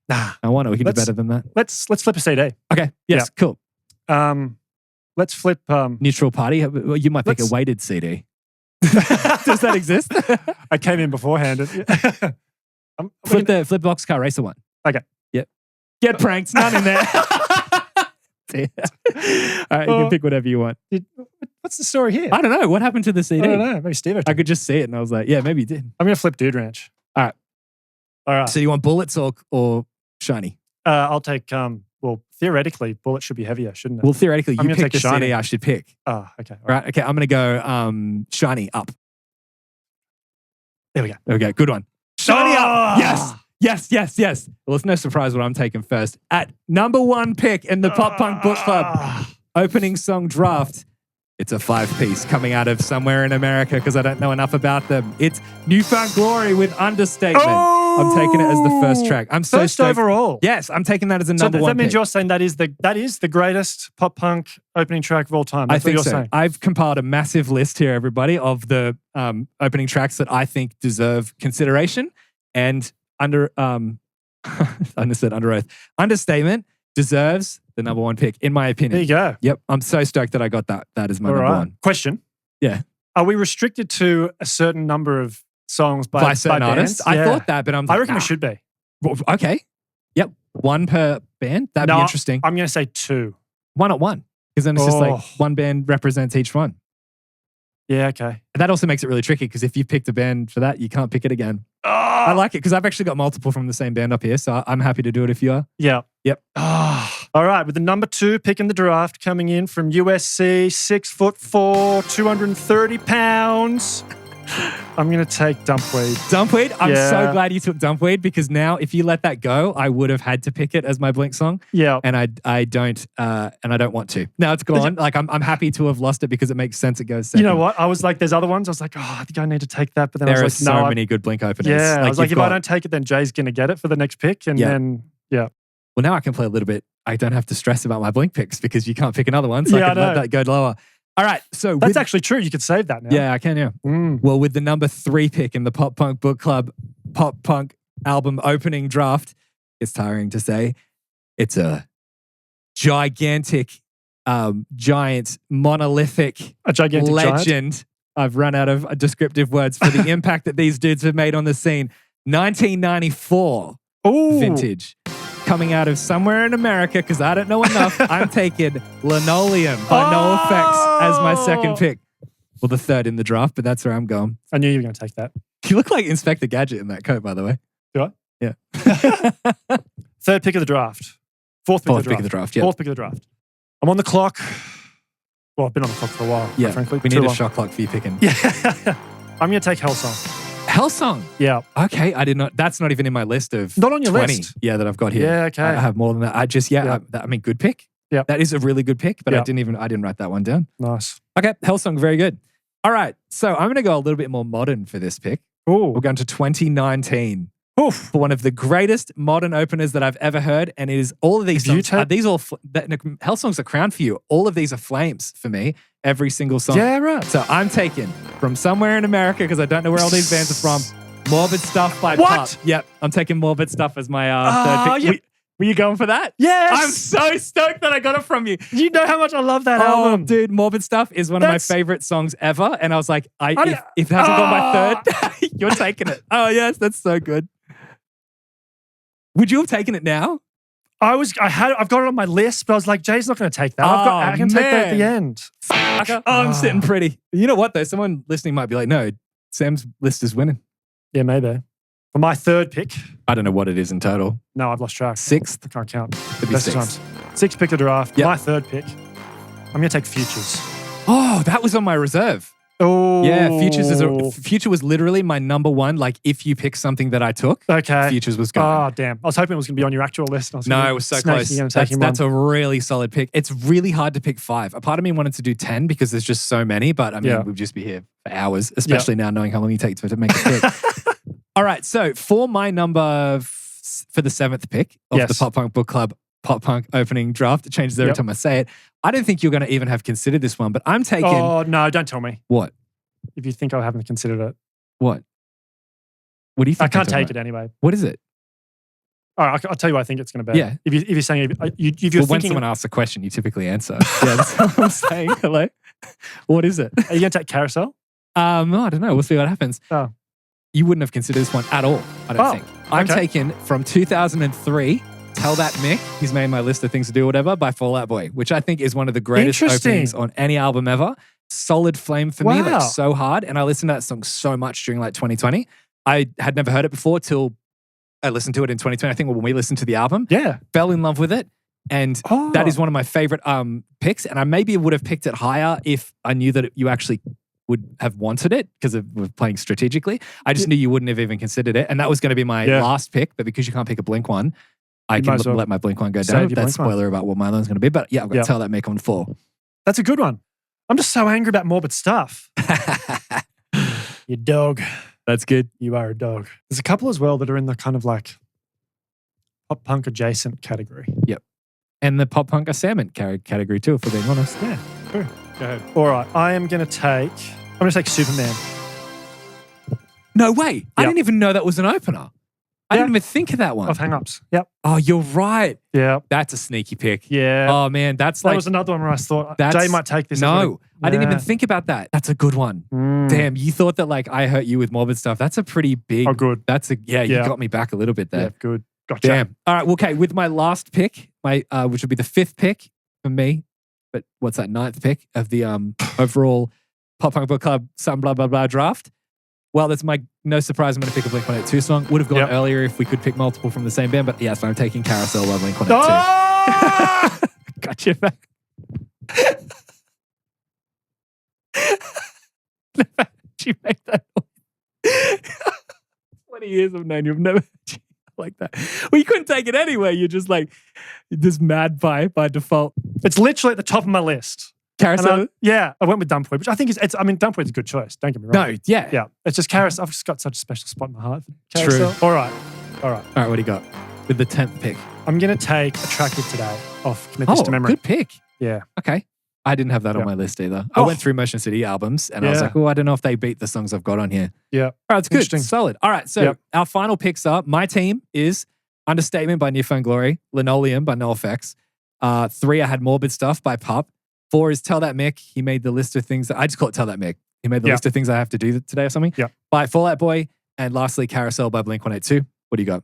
Nah. I wonder. We can do better than that. Let's flip a CD. Okay. Yes. Cool. Let's flip. Neutral party. Well, you might pick a weighted CD. Does that exist? I came in beforehand. Flip the Boxcar Racer one. Okay. Yep. Get pranked. None in there. All right, you can pick whatever you want. What's the story here? I don't know. What happened to the CD? I don't know. Maybe Steve. I could just see it and I was like, yeah, maybe he did. I'm going to flip Dude Ranch. All right. So you want Bullets or Shiny? I'll take, well, theoretically, Bullet should be heavier, shouldn't it? Well, theoretically, you pick the Shiny. CD I should pick. Oh, okay. All right. Okay, I'm going to go Shiny up. There we go. There we go. Good one. Shiny up. Yes. Yes. Well, it's no surprise what I'm taking first. At number 1 pick in the Pop Punk Book Club opening song draft, it's a 5-piece coming out of somewhere in America because I don't know enough about them. It's Newfound Glory with Understatement. I'm taking it as the first track. I'm so first stoked. overall. Yes, I'm taking that as a number 1 that means pick. you're saying that is the greatest pop punk opening track of all time. That's I think what you're so. saying. I've compiled a massive list here, everybody, of the opening tracks that I think deserve consideration. And I said under oath. Understatement deserves the number 1 pick, in my opinion. There you go. Yep. I'm so stoked that I got that. That is my number 1. Question. Yeah. Are we restricted to a certain number of songs by certain artists? bands? I thought that, but I'm like, I reckon we should be. Well, okay. Yep. 1 per band. That'd be interesting. I'm going to say 2. Why not 1? Because then it's just like 1 band represents each one. Yeah, okay. And that also makes it really tricky because if you picked a band for that, you can't pick it again. I like it because I've actually got multiple from the same band up here, so I'm happy to do it if you are. Yeah. Yep. All right, with the number 2 pick in the draft coming in from USC, 6'4", 230 pounds. I'm going to take Dumpweed. Dumpweed? I'm so glad you took Dumpweed because now if you let that go, I would have had to pick it as my Blink song. Yeah. And I don't want to. Now it's gone. Like I'm happy to have lost it because it makes sense it goes second. You know what? I was like, there's other ones. I was like, I think I need to take that. But then there I was are like, so many good Blink openers. Yeah. I was like, if I don't take it, then Jay's going to get it for the next pick. And then, yeah. Well, now I can play a little bit. I don't have to stress about my Blink picks because you can't pick another one. So I can let that go lower. All right, so that's actually true. You could save that now. Yeah, I can. Yeah. Well, with the number 3 pick in the Pop Punk Book Club Pop Punk album opening draft, it's tiring to say, it's a gigantic, monolithic, legend. Giant? I've run out of descriptive words for the impact that these dudes have made on the scene. 1994 vintage. Coming out of somewhere in America, because I don't know enough, I'm taking Linoleum by No Effects as my second pick. Well, the 3rd in the draft, but that's where I'm going. I knew you were going to take that. You look like Inspector Gadget in that coat, by the way. Do I? Yeah. 3rd pick of the draft. 4th pick of the draft. Yeah. 4th pick of the draft. I'm on the clock. Well, I've been on the clock for a while, yeah. frankly. We need a shot clock for you picking. Yeah. I'm going to take Hellsong. Hellsong? Yeah. Okay, I did not. That's not even in my list of not on your 20. List. Yeah, that I've got here. Yeah, okay. I have more than that. I mean, good pick. Yeah. That is a really good pick, but I didn't write that one down. Nice. Okay, Hellsong, very good. All right, so I'm going to go a little bit more modern for this pick. Ooh. We're going to 2019. Oof. For one of the greatest modern openers that I've ever heard, and it is all of these songs. Hellsong's a crown for you. All of these are flames for me. Every single song. Yeah, right. So I'm taking from somewhere in America because I don't know where all these bands are from. Morbid Stuff by Pup. Yep, I'm taking Morbid Stuff as my third pick. Yeah. Were you going for that? Yes. I'm so stoked that I got it from you. You know how much I love that album. Dude, Morbid Stuff is one of my favorite songs ever. And I was like, if it hasn't gone my 3rd, you're taking it. Oh, yes, that's so good. Would you have taken it now? I've got it on my list, but I was like, Jay's not going to take that. I can take that at the end. I'm sitting pretty. You know what, though? Someone listening might be like, no, Sam's list is winning. Yeah, maybe. For my 3rd pick. I don't know what it is in total. No, I've lost track. 6th? I can't count. It'd be 6th. 6th pick of the draft. Yep. My 3rd pick. I'm going to take Futures. Oh, that was on my reserve. Oh. Yeah, Future was literally my number one. Like, if you pick something that I took, Okay. Futures was going. Oh, damn. I was hoping it was going to be on your actual list. No, it was so close. That's a really solid pick. It's really hard to pick 5. A part of me wanted to do 10 because there's just so many, but I mean, we'd just be here for hours, especially now knowing how long you take to make a pick. All right, so for my number for the 7th pick of the Pop Punk Book Club Pop Punk opening draft, it changes every time I say it. I don't think you're going to even have considered this one, but I'm taking... Oh, no, don't tell me. What? If you think I haven't considered it. What? What do you think? I can't take it anyway. What is it? All right, I'll tell you what I think it's going to be. Yeah. If you're saying... If you're thinking, when someone asks a question, you typically answer. Yeah, that's what I'm saying. Hello? What is it? Are you going to take Carousel? No, I don't know. We'll see what happens. Oh. You wouldn't have considered this one at all, I don't think. I'm taking from 2003... Tell That Mick, he's made my list of things to do, whatever, by Fall Out Boy, which I think is one of the greatest openings on any album ever. Solid flame for me, like so hard. And I listened to that song so much during like 2020. I had never heard it before till I listened to it in 2020. I think when we listened to the album, fell in love with it. And that is one of my favorite picks. And I maybe would have picked it higher if I knew that you actually would have wanted it because of playing strategically. I just knew you wouldn't have even considered it. And that was going to be my last pick. But because you can't pick a Blink one, I can let my Blink one go down. That's spoiler about what my line's going to be. But yeah, I've got to Tell That Mick on 4. That's a good one. I'm just so angry about morbid stuff. You dog. That's good. You are a dog. There's a couple as well that are in the kind of like pop punk adjacent category. Yep. And the pop punk assailant category too, if we're being honest. Yeah, true. Go ahead. All right, I'm going to take Superman. No way. I didn't even know that was an opener. I didn't even think of that one. Of Hang-Ups. Yep. Oh, you're right. Yeah. That's a sneaky pick. Yeah. Oh, man. That was another one where I thought, Jay might take this. No, I didn't even think about that. That's a good one. Damn, you thought that like I hurt you with morbid stuff. That's a pretty big. Oh, good. You got me back a little bit there. Yeah, good. Gotcha. Damn. All right, well, okay. With my last pick, which would be the 5th pick for me, but what's that, 9th pick of the overall Pop Punk Book Club something blah, blah, blah draft. Well, that's no surprise I'm going to pick a Blink-182 song. Would have gone earlier if we could pick multiple from the same band, but yes, I'm taking Carousel by Blink-182. Oh! Got you back. Never heard you make that noise. 20 years I've known you, I've never heard you like that. Well, you couldn't take it anyway. You're just like, this mad by default. It's literally at the top of my list. Carousel? I went with Dumpweed, which I think Dumpweed's a good choice. Don't get me wrong. No, yeah. Yeah. It's just Carousel. I've just got such a special spot in my heart. Carousel. True. All right, what do you got with the 10th pick? I'm going to take Attractive Today off Commit This to Memory. Good pick. Yeah. Okay. I didn't have that on my list either. I went through Motion City albums and I was like, I don't know if they beat the songs I've got on here. Yeah. All right, it's good. Solid. All right, so our final picks are, my team is Understatement by New Found Glory, Linoleum by NoFX. 3, I had Morbid Stuff by Pup. 4 is Tell That Mick. He made the list of things. I just call it Tell That Mick. He made the list of things I have to do today or something. Yeah. By Fall Out Boy. And lastly, Carousel by Blink-182. What do you got?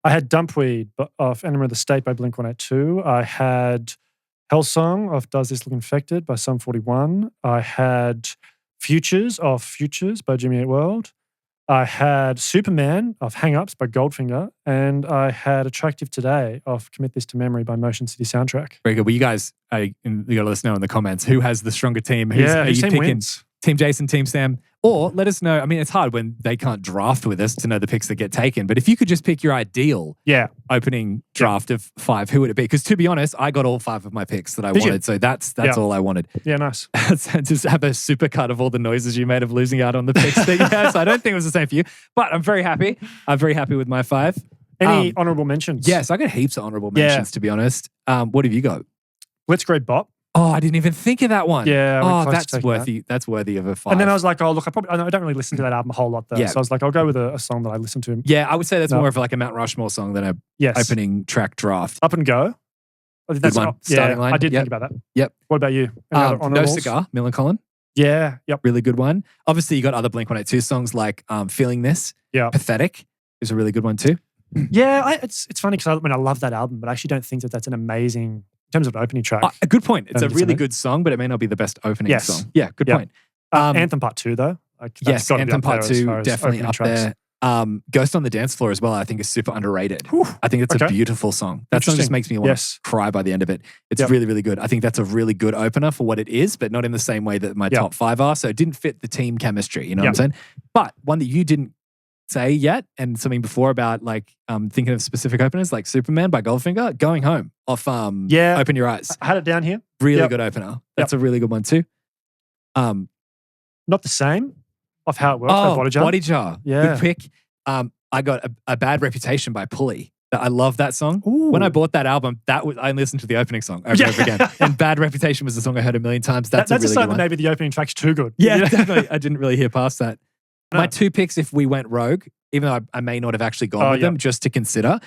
I had Dumpweed off Enema of the State by Blink-182. I had Hellsong off Does This Look Infected by Sum 41. I had Futures off Futures by Jimmy Eat World. I had Superman off Hang-Ups by Goldfinger. And I had Attractive Today off Commit This to Memory by Motion City Soundtrack. Very good. Well, you guys, you got to let us know in the comments who has the stronger team. Are you team picking wins? Team Jason, Team Sam? Or let us know. I mean, it's hard when they can't draft with us to know the picks that get taken. But if you could just pick your ideal opening draft of 5, who would it be? Because to be honest, I got all 5 of my picks that I wanted. So that's all I wanted. Yeah, nice. Just have a supercut of all the noises you made of losing out on the picks that you had. So I don't think it was the same for you. But I'm very happy. I'm very happy with my 5. Any honorable mentions? Yes, I got heaps of honorable mentions, to be honest. What have you got? Let's Grade Bop. Oh, I didn't even think of that one. Yeah. That's worthy. That's worthy of a 5. And then I was like, I don't really listen to that album a whole lot though. So I was like, I'll go with a song that I listen to. Yeah, I would say that's more of like a Mount Rushmore song than a opening track draft. Up and Go. I think that's one. Starting line. I did think about that. Yep. What about you? Any other No honorables? Cigar, Mill and Collin. Yeah. Yep. Really good one. Obviously, you got other Blink-182 songs like Feeling This. Yeah. Pathetic is a really good one too. Yeah, it's funny because I love that album, but I actually don't think that's an amazing, in terms of an opening track. A good point. It's a really good song, but it may not be the best opening song. Yeah, good point. Anthem Part 2 though. Yes, Anthem Part 2 definitely up there. Ghost on the Dance Floor as well, I think is super underrated. Whew. I think it's a beautiful song. That song just makes me want to cry by the end of it. It's really, really good. I think that's a really good opener for what it is, but not in the same way that my top 5 are. So it didn't fit the team chemistry, you know what I'm saying? But one that you didn't say yet, and something before about like thinking of specific openers, like Superman by Goldfinger, Going Home off Open Your Eyes. I had it down here. Really good opener. That's a really good one too. Not the same of How It Works by Body Jar. Body Jar. Yeah. Good pick. I got a Bad Reputation by Pulley. I love that song. Ooh. When I bought that album, I listened to the opening song over and over again. And Bad Reputation was the song I heard a million times. That's a really a sign good one. that maybe the opening track's too good. Yeah, definitely. I didn't really hear past that. No. My 2 picks, if we went rogue, even though I may not have actually gone with them, just to consider.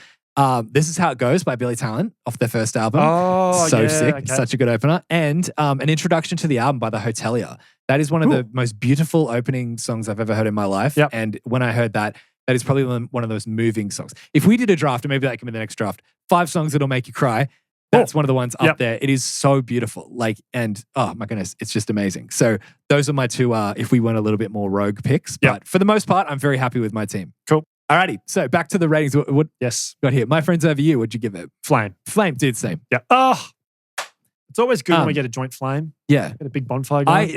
This Is How It Goes by Billy Talent off their first album. Oh, so sick. Okay. Such a good opener. And an introduction to the album by The Hotelier. That is one of the most beautiful opening songs I've ever heard in my life. Yep. And when I heard that, that is probably one of those moving songs. If we did a draft, and maybe that can be the next draft, 5 songs that'll make you cry, that's one of the ones up there. It is so beautiful. And oh my goodness, it's just amazing. So those are my 2, if we went a little bit more rogue picks. But for the most part, I'm very happy with my team. Cool. Alrighty, so back to the ratings. What got here? My Friends Over You, what'd you give it? Flame. Flame, did same. Yeah. Oh, it's always good when we get a joint flame. Yeah. Get a big bonfire going.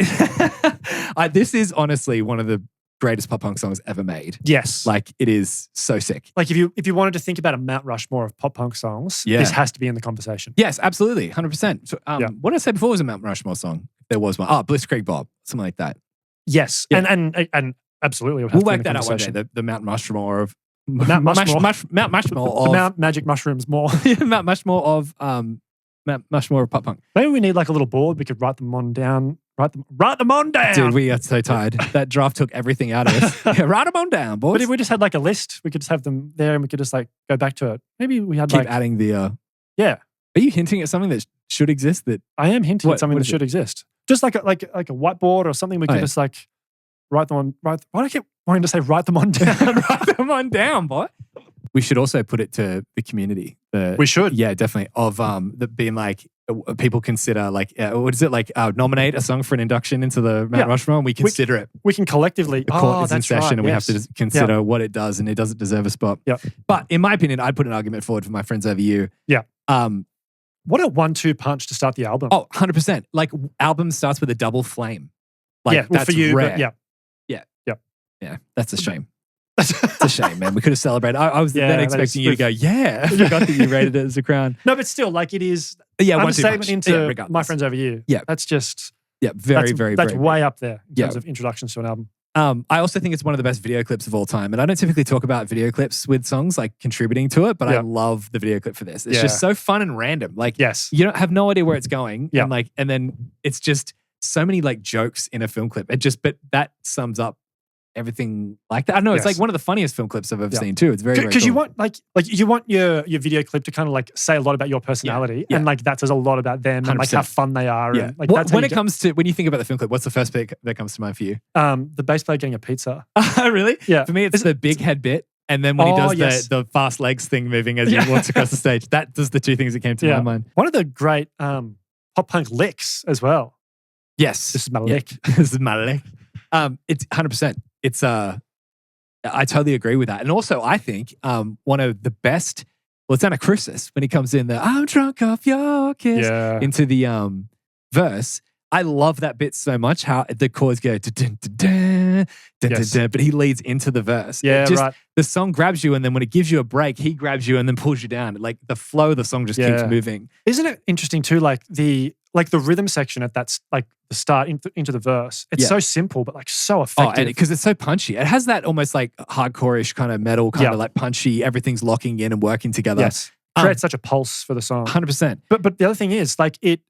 This is honestly one of the greatest pop punk songs ever made. Yes. Like, it is so sick. Like, if you wanted to think about a Mount Rushmore of pop punk songs, this has to be in the conversation. Yes, absolutely. 100%. So, what did I say before was a Mount Rushmore song? There was one. Blitzkrieg Bob. Something like that. Yes. Yeah. And absolutely. We'll work that out one day. The Mount Rushmore of... Mount Mushmore. Mount Mushmore of... Mount Magic Mushrooms more. Mount Mushmore of... Mount Mushmore of pop punk. Maybe we need like a little board. We could write them on down. Write them on down. Dude, we got so tired. That draft took everything out of us. Write them on down, boys. But if we just had like a list, we could just have them there and we could just like go back to it. Maybe we had keep adding the... Yeah. Are you hinting at something that should exist? That I am hinting at something that should exist. Just like a whiteboard or something we could just like write them on... Why do I keep wanting to say write them on down? Write them on down, boy. We should also put it to the community. We should. Yeah, definitely. Of being like... people consider like what is it like nominate a song for an induction into the Mount Rushmore, and we consider it. We can collectively. It's in session, and we have to consider what it does, and it doesn't deserve a spot. Yeah. But in my opinion, I'd put an argument forward for My Friends Over You. Yeah. What a 1-2 punch to start the album. Oh, 100%. Like, album starts with a double flame. Like, that's for you, rare. Yeah. That's a shame. It's a shame, man. We could have celebrated. I was then expecting you to go, I forgot that you rated it as a crown. No, but still, like, it is understatement into My Friends Over You. Yeah. That's just... Yeah, very, that's way up there in terms of introductions to an album. I also think it's one of the best video clips of all time. And I don't typically talk about video clips with songs like contributing to it, but I love the video clip for this. It's just so fun and random. Like, you don't have no idea where it's going. Yeah. And then it's just so many like jokes in a film clip. But that sums up everything like that. I don't know. It's like one of the funniest film clips I've ever seen too. It's very, very cool. Because you want you want your video clip to kind of like say a lot about your personality, and like that says a lot about them 100%. And like how fun they are. Yeah. And, like, when you think about the film clip, what's the first bit that comes to mind for you? The bass player getting a pizza. Really? Yeah. For me, it's the big head bit. And then when he does the fast legs thing moving as he walks across the stage, that does the 2 things that came to my mind. One of the great pop punk licks as well. Yes. This is my lick. This is my lick. It's 100%. It's I totally agree with that. And also, I think one of the best, it's Anacrusis when he comes in the I'm drunk off your kiss into the verse. I love that bit so much, how the chords go but he leads into the verse. Yeah, right. The song grabs you, and then when it gives you a break, he grabs you and then pulls you down. Like the flow of the song just keeps moving. Isn't it interesting too? Like the rhythm section at that, like the start into the verse. It's so simple, but like so effective. Because it's so punchy. It has that almost like hardcore-ish kind of metal, kind of like punchy. Everything's locking in and working together. Yes, creates such a pulse for the song. 100%. But the other thing is, like it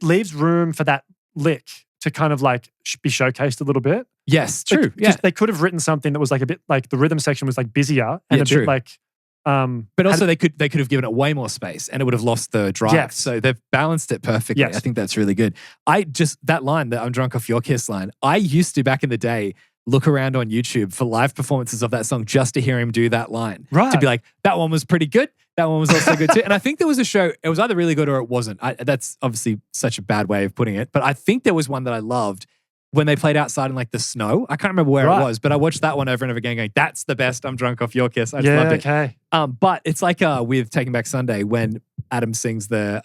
leaves room for that lick to kind of like be showcased a little bit. Yes, true. Like, they could have written something that was like a bit like the rhythm section was like busier and a bit like. But also they could have given it way more space and it would have lost the drive. Yes. So they've balanced it perfectly. Yes. I think that's really good. That line, that I'm drunk off your kiss line, I used to back in the day look around on YouTube for live performances of that song just to hear him do that line. Right. To be like, that one was pretty good. That one was also good too. And I think there was a show, it was either really good or it wasn't. That's obviously such a bad way of putting it. But I think there was one that I loved when they played outside in like the snow. I can't remember where it was, but I watched that one over and over again going, that's the best I'm Drunk Off Your Kiss. I just loved it. Okay. But it's like with Taking Back Sunday when Adam sings the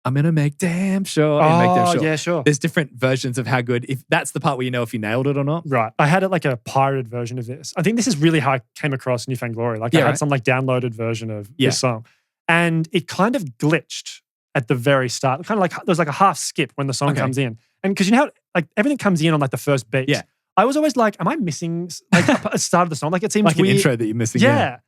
I'm going to make damn sure. Yeah, sure. There's different versions of how good, if that's the part where you know if you nailed it or not. Right. I had it like a pirated version of this. I think this is really how I came across Newfound Glory. Like I had some like downloaded version of this song. And it kind of glitched at the very start. Kind of like, there's like a half skip when the song comes in. And because you know how like everything comes in on like the first beat. Yeah. I was always like, am I missing like a start of the song? Like it seems like weird. An intro that you're missing. Yeah.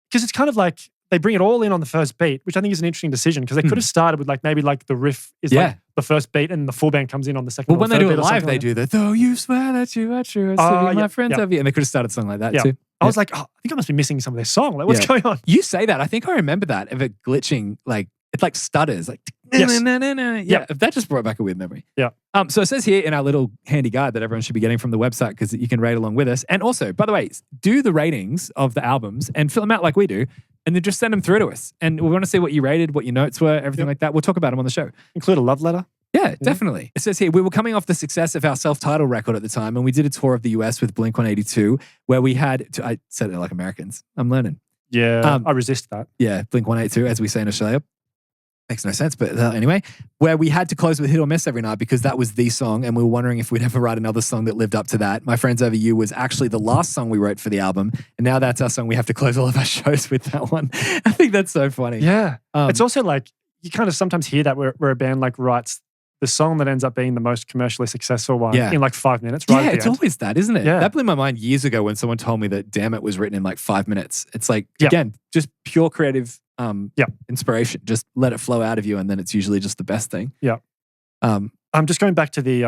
Because it's kind of like, they bring it all in on the first beat, which I think is an interesting decision because they could have started with like maybe like the riff is like the first beat and the full band comes in on the second. Well, when they do it live, they do the though you swear that you are true, my friends of you, and they could have started something like that too. I was like, I think I must be missing some of their song. Like, what's going on? You say that. I think I remember that of it glitching, like it like stutters, like that just brought back a weird memory. Yeah. So it says here in our little handy guide that everyone should be getting from the website because you can rate along with us. And also, by the way, do the ratings of the albums and fill them out like we do. And then just send them through to us. And we want to see what you rated, what your notes were, everything like that. We'll talk about them on the show. Include a love letter. Yeah, definitely. It says here, we were coming off the success of our self-titled record at the time, and we did a tour of the US with Blink-182, where we had, I said it like Americans. I'm learning. Yeah, I resist that. Yeah, Blink-182, as we say in Australia. Makes no sense, but anyway, where we had to close with Hit or Miss every night because that was the song, and we were wondering if we'd ever write another song that lived up to that. My Friends Over You was actually the last song we wrote for the album, and now that's our song. We have to close all of our shows with that one. I think that's so funny. Yeah. It's also like, you kind of sometimes hear that where a band like writes the song that ends up being the most commercially successful one in like 5 minutes. Right it's always that, isn't it? Yeah. That blew my mind years ago when someone told me that Damn It was written in like 5 minutes. It's like, again, just pure creative inspiration. Just let it flow out of you and then it's usually just the best thing. Yeah. I'm just going back to the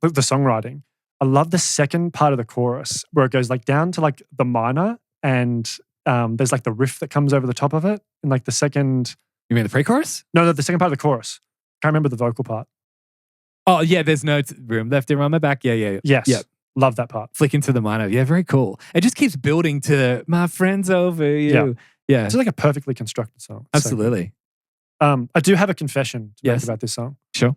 songwriting. I love the second part of the chorus where it goes like down to like the minor and there's like the riff that comes over the top of it. And like the second... You mean the pre-chorus? No, the second part of the chorus. Can't remember the vocal part. Oh, yeah, there's no room left around my back. Yeah. Yes. Yep. Love that part. Flick into the minor. Yeah, very cool. It just keeps building to my friends over you. Yeah. It's like a perfectly constructed song. Absolutely. So, I do have a confession to make about this song. Sure.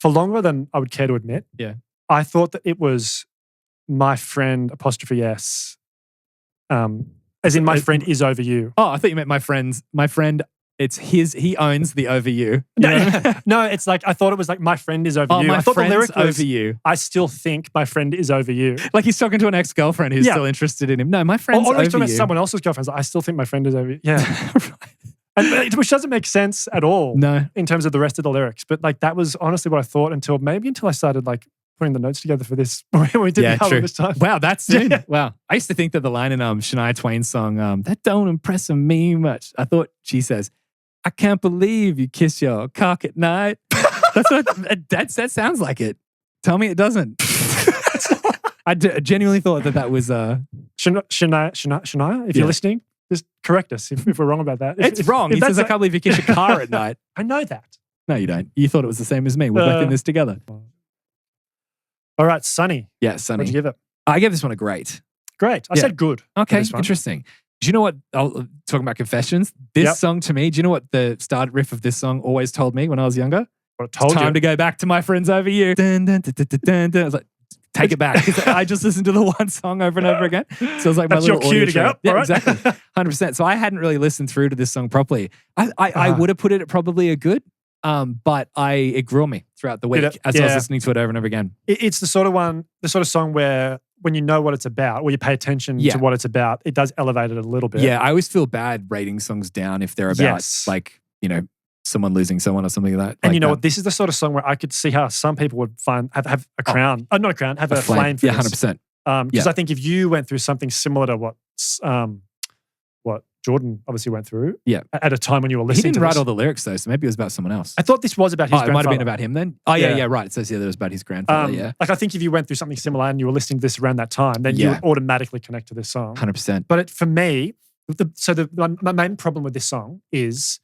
For longer than I would care to admit, I thought that it was my friend apostrophe S, as in my friend is over you. Oh, I thought you meant my friend. It's he owns the over you. No, it's like, I thought it was like my friend is over you. My I thought the friend's lyric was, over you. I still think my friend is over you. Like he's talking to an ex-girlfriend who's still interested in him. No, my friend's over you. Or he's talking to someone else's girlfriend. Like, I still think my friend is over you. Yeah. And, which doesn't make sense at all in terms of the rest of the lyrics. But like that was honestly what I thought until I started like putting the notes together for this when we did the album this time. Wow, that's soon. Wow. I used to think that the line in Shania Twain's song, that don't impress me much. I thought she says, I can't believe you kiss your cock at night. That's what that sounds like it. Tell me it doesn't. I genuinely thought that was Shania, if you're listening, just correct us if we're wrong about that. It's wrong. He says, I can't believe you kiss your car at night. I know that. No, you don't. You thought it was the same as me. We're both in this together. All right, Sunny. Yeah, Sunny. What'd you give it? I gave this one a great. Great. I said good. Okay, interesting. Do you know what, talking about confessions, this song to me, do you know what the start riff of this song always told me when I was younger? What it told it's time to go back to my friends over you. Dun, dun, dun, dun, dun, dun. I was like, take it back. I just listened to the one song over and over again. So it was like that's my little your cue to go. Yeah, exactly. 100%. So I hadn't really listened through to this song properly. I would have put it at probably a good, but it grew on me throughout the week as I was listening to it over and over again. It's the sort of song where when you know what it's about or you pay attention to what it's about, it does elevate it a little bit. Yeah, I always feel bad rating songs down if they're about like, someone losing someone or something like that. And you know what? This is the sort of song where I could see how some people would have a crown. Not a crown, have a flame for this. 100%. Because I think if you went through something similar to what Jordan obviously went through at a time when you were listening to He didn't to write this. all the lyrics though, so maybe it was about someone else. I thought this was about his grandfather. It might have been about him then. Oh, yeah, right. It says that it was about his grandfather, Like I think if you went through something similar and you were listening to this around that time, then you would automatically connect to this song. 100%. But for me, my main problem with this song is,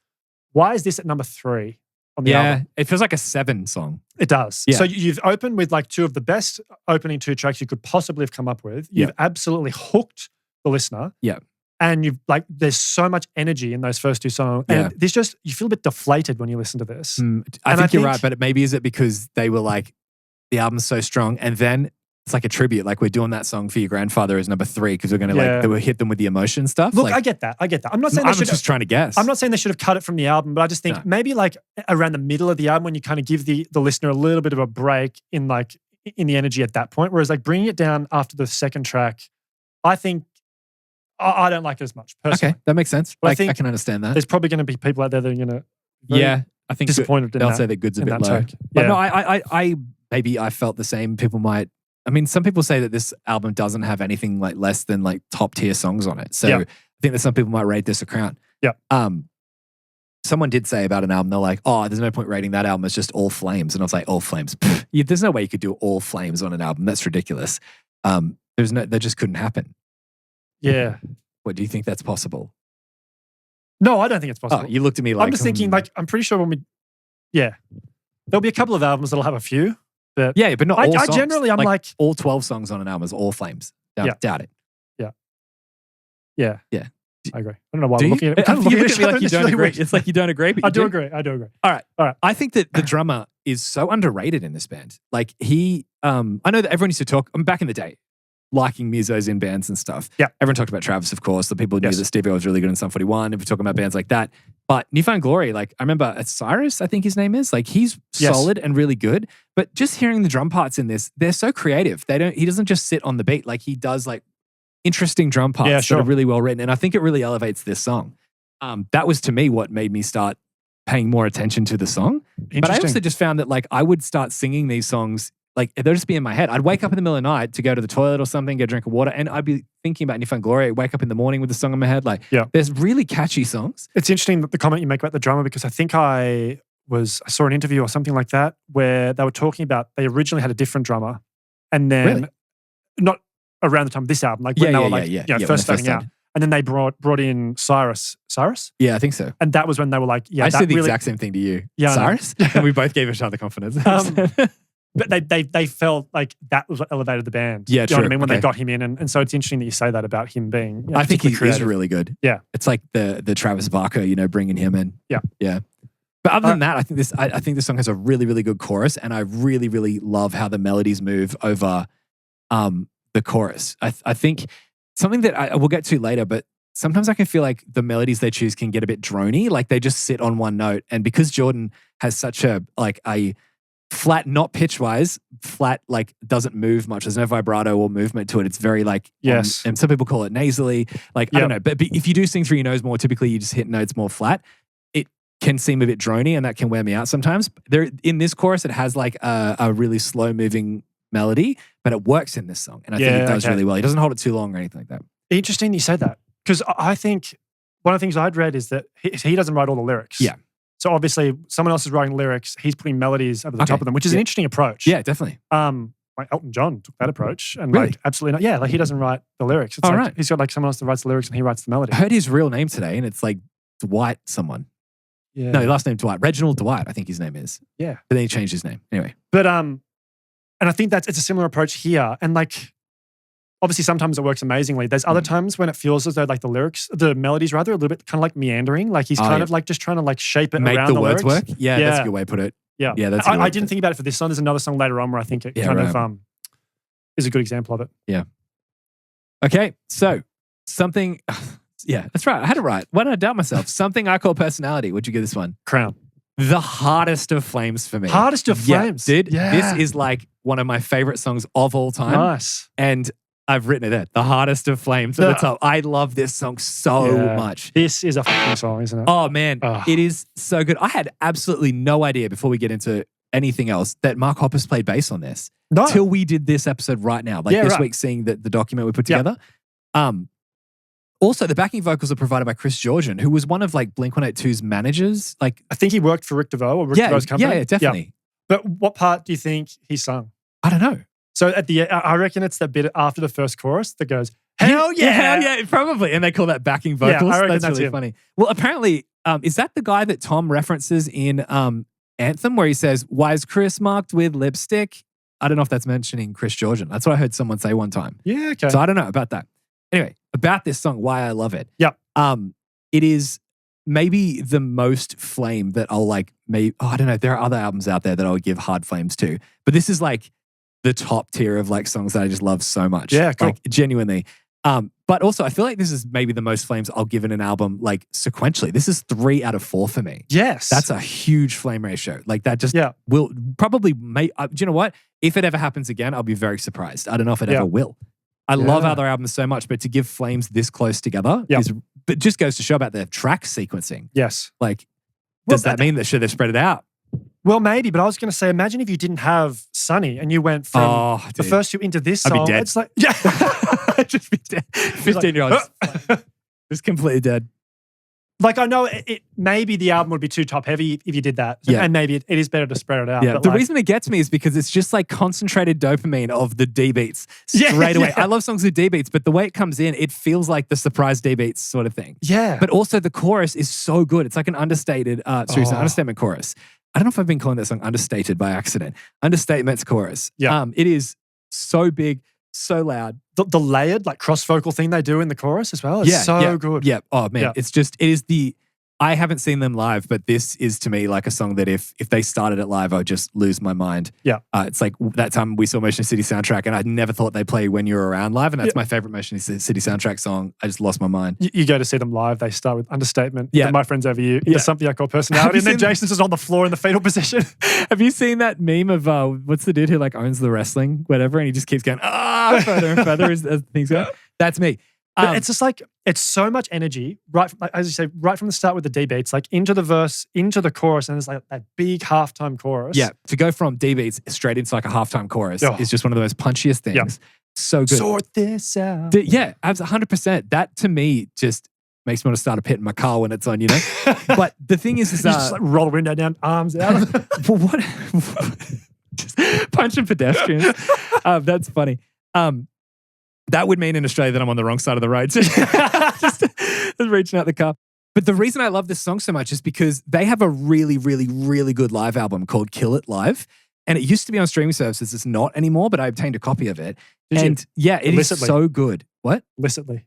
why is this at number 3 on the album? It feels like a 7 song. It does. Yeah. So you've opened with like 2 of the best opening 2 tracks you could possibly have come up with. You've absolutely hooked the listener. Yeah. And you've there's so much energy in those first 2 songs. And this you feel a bit deflated when you listen to this. I think you're right, but maybe is it because they were like, the album's so strong, and then it's like a tribute. Like we're doing that song for your grandfather as number 3 because we're going to we'll hit them with the emotion stuff. Look, like, I get that. I'm not saying I'm just trying to guess. I'm not saying they should have cut it from the album, but I just think maybe like around the middle of the album when you kind of give the listener a little bit of a break in the energy at that point. Whereas like bringing it down after the second track, I think I don't like it as much personally. Okay, that makes sense. I think I can understand that. There's probably going to be people out there that are going to I think disappointed they'll say that Good's a bit low. Take. But no, I maybe I felt the same. People might. I mean, some people say that this album doesn't have anything like less than like top tier songs on it. So I think that some people might rate this a crown. Yeah. Someone did say about an album, they're like, "Oh, there's no point rating that album. It's just all flames." And I was like, "All flames? There's no way you could do all flames on an album. That's ridiculous." That just couldn't happen. Yeah. What do you think that's possible? No, I don't think it's possible. Oh, you looked at me like I'm just thinking. Like, I'm pretty sure there'll be a couple of albums that'll have a few. But but not all songs. I generally, I'm like all 12 songs on an album is all flames. Doubt it. Yeah. I agree. I don't know why we're looking at it. You look at me like you don't agree. It's like you don't agree, but I do agree. All right. I think that the drummer is so underrated in this band. Like he, I know that everyone used to talk, back in the day, liking musos in bands and stuff. Yeah. Everyone talked about Travis, of course. The people knew that Stevie was really good in Sum 41. If we're talking about bands like that. But Newfound Glory, like I remember Cyrus, I think his name is. Like he's solid and really good. But just hearing the drum parts in this, they're so creative. He doesn't just sit on the beat. Like he does like interesting drum parts that are really well written. And I think it really elevates this song. That was to me what made me start paying more attention to the song. But I also just found that like I would start singing these songs. Like, they'll just be in my head. I'd wake up in the middle of the night to go to the toilet or something, get a drink of water, and I'd be thinking about Newfound Glory. I'd wake up in the morning with the song in my head. Like, there's really catchy songs. It's interesting the comment you make about the drummer because I think I saw an interview or something like that where they were talking about they originally had a different drummer, and then not around the time of this album, like when they were first starting out, and then they brought in Cyrus. Cyrus? Yeah, I think so. And that was when they were like, I said the exact same thing to you. Yeah, Cyrus, and we both gave each other confidence. But they felt like that was what elevated the band. Yeah, you know what I mean? When they got him in. And so it's interesting that you say that about him being I think he is really good. Yeah. It's like the Travis Barker, bringing him in. Yeah. Yeah. But other than that, I think this song has a really, really good chorus. And I really, really love how the melodies move over the chorus. I think something that we'll get to later, but sometimes I can feel like the melodies they choose can get a bit drony. Like they just sit on one note. And because Jordan has such a flat, not pitch-wise, flat, like doesn't move much. There's no vibrato or movement to it. It's very like, and some people call it nasally. Like, I don't know. But if you do sing through your nose more, typically you just hit notes more flat. It can seem a bit drony and that can wear me out sometimes. In this chorus, it has like a really slow-moving melody, but it works in this song. And I think it does really well. He doesn't hold it too long or anything like that. Interesting you say that. Because I think one of the things I'd read is that he doesn't write all the lyrics. Yeah. So obviously, someone else is writing lyrics. He's putting melodies over the top of them, which is an interesting approach. Yeah, definitely. Like Elton John took that approach, and like absolutely not. Yeah, like he doesn't write the lyrics. It's like he's got like someone else that writes the lyrics, and he writes the melody. I heard his real name today, and it's like Dwight someone. Yeah. No, last name Dwight. Reginald Dwight, I think his name is. Yeah. But then he changed his name anyway. But and I think it's a similar approach here, and like. Obviously, sometimes it works amazingly. There's other times when it feels as though like the melodies rather, a little bit kind of like meandering. Like he's kind of like just trying to like shape it around the words lyrics. work. Yeah, that's a good way to put it. Yeah, that's. I didn't think about it for this song. There's another song later on where I think it kind of is a good example of it. Yeah. Okay, so something. Yeah, that's right. I had it right. Why did I doubt myself? Something I call personality. What'd you give this one? Crown. The hardest of flames for me. Hardest of flames, dude. Yeah. This is like one of my favorite songs of all time. Nice. And I've written it there. The hardest of flames at the top. I love this song so much. This is a fucking song, isn't it? Oh, man. It is so good. I had absolutely no idea before we get into anything else that Mark Hoppus played bass on this. No. Till we did this episode right now. Like this week, seeing the document we put together. Also, the backing vocals are provided by Chris Georgian, who was one of like Blink-182's managers. Like, I think he worked for Rick DeVoe or Rick DeVoe's company. Yeah, definitely. But what part do you think he sung? I don't know. So at the end, I reckon it's the bit after the first chorus that goes, hell yeah. Hell yeah, probably. And they call that backing vocals. Yeah, I reckon that's really funny. Well, apparently, is that the guy that Tom references in Anthem where he says, why is Chris marked with lipstick? I don't know if that's mentioning Chris Georgian. That's what I heard someone say one time. Yeah, okay. So I don't know about that. Anyway, about this song, why I love it. Yeah. It is maybe the most flame that I'll like, I don't know. There are other albums out there that I would give hard flames to. But this is like, the top tier of like songs that I just love so much. Yeah, cool. Like genuinely. But also, I feel like this is maybe the most flames I'll give in an album, like sequentially. This is 3 out of 4 for me. Yes. That's a huge flame ratio. Like that just Yeah. will probably make, do you know what? If it ever happens again, I'll be very surprised. I don't know if it ever will. I love other albums so much, but to give flames this close together but just goes to show about the track sequencing. Yes. Like, does that mean that should have spread it out? Well, maybe, but I was going to say, imagine if you didn't have Sunny and you went from the first 2 into this song. I'd be dead. It's like, yeah. I'd just be dead. 15-year-olds. Just completely dead. Like, I know maybe the album would be too top heavy if you did that. Yeah. And maybe it is better to spread it out. Yeah. But The reason it gets me is because it's just like concentrated dopamine of the D beats straight away. I love songs with D beats, but the way it comes in, it feels like the surprise D beats sort of thing. Yeah. But also the chorus is so good. It's like an understated, seriously, understatement chorus. I don't know if I've been calling that song understated by accident. Understatement's chorus. Yeah. It is so big, so loud. The layered, like cross vocal thing they do in the chorus as well is so good. Yeah. Oh man, it is I haven't seen them live, but this is to me like a song that if they started it live, I would just lose my mind. Yeah. It's like that time we saw Motion City Soundtrack and I never thought they'd play When You're Around live. And that's my favorite Motion City Soundtrack song. I just lost my mind. You go to see them live, they start with understatement. Yeah. My friends over you. Into something I call personality. And then Jason's just on the floor in the fetal position. Have you seen that meme of what's the dude who like owns the wrestling, whatever, and he just keeps going, further and further as things go? That's me. But it's just like, it's so much energy, right? Like, as you say, right from the start with the D beats, like into the verse, into the chorus, and it's like that big halftime chorus. Yeah, to go from D beats straight into like a halftime chorus is just one of the most punchiest things. Yeah. So good. Sort this out. Yeah, 100%. That to me just makes me want to start a pit in my car when it's on, you know? But the thing is you just like roll the window down, arms out. what? Just punching pedestrians. That's funny. That would mean in Australia that I'm on the wrong side of the road. So just reaching out the car. But the reason I love this song so much is because they have a really, really, really good live album called Kill It Live. And it used to be on streaming services. It's not anymore, but I obtained a copy of it. It is so good. What? Illicitly.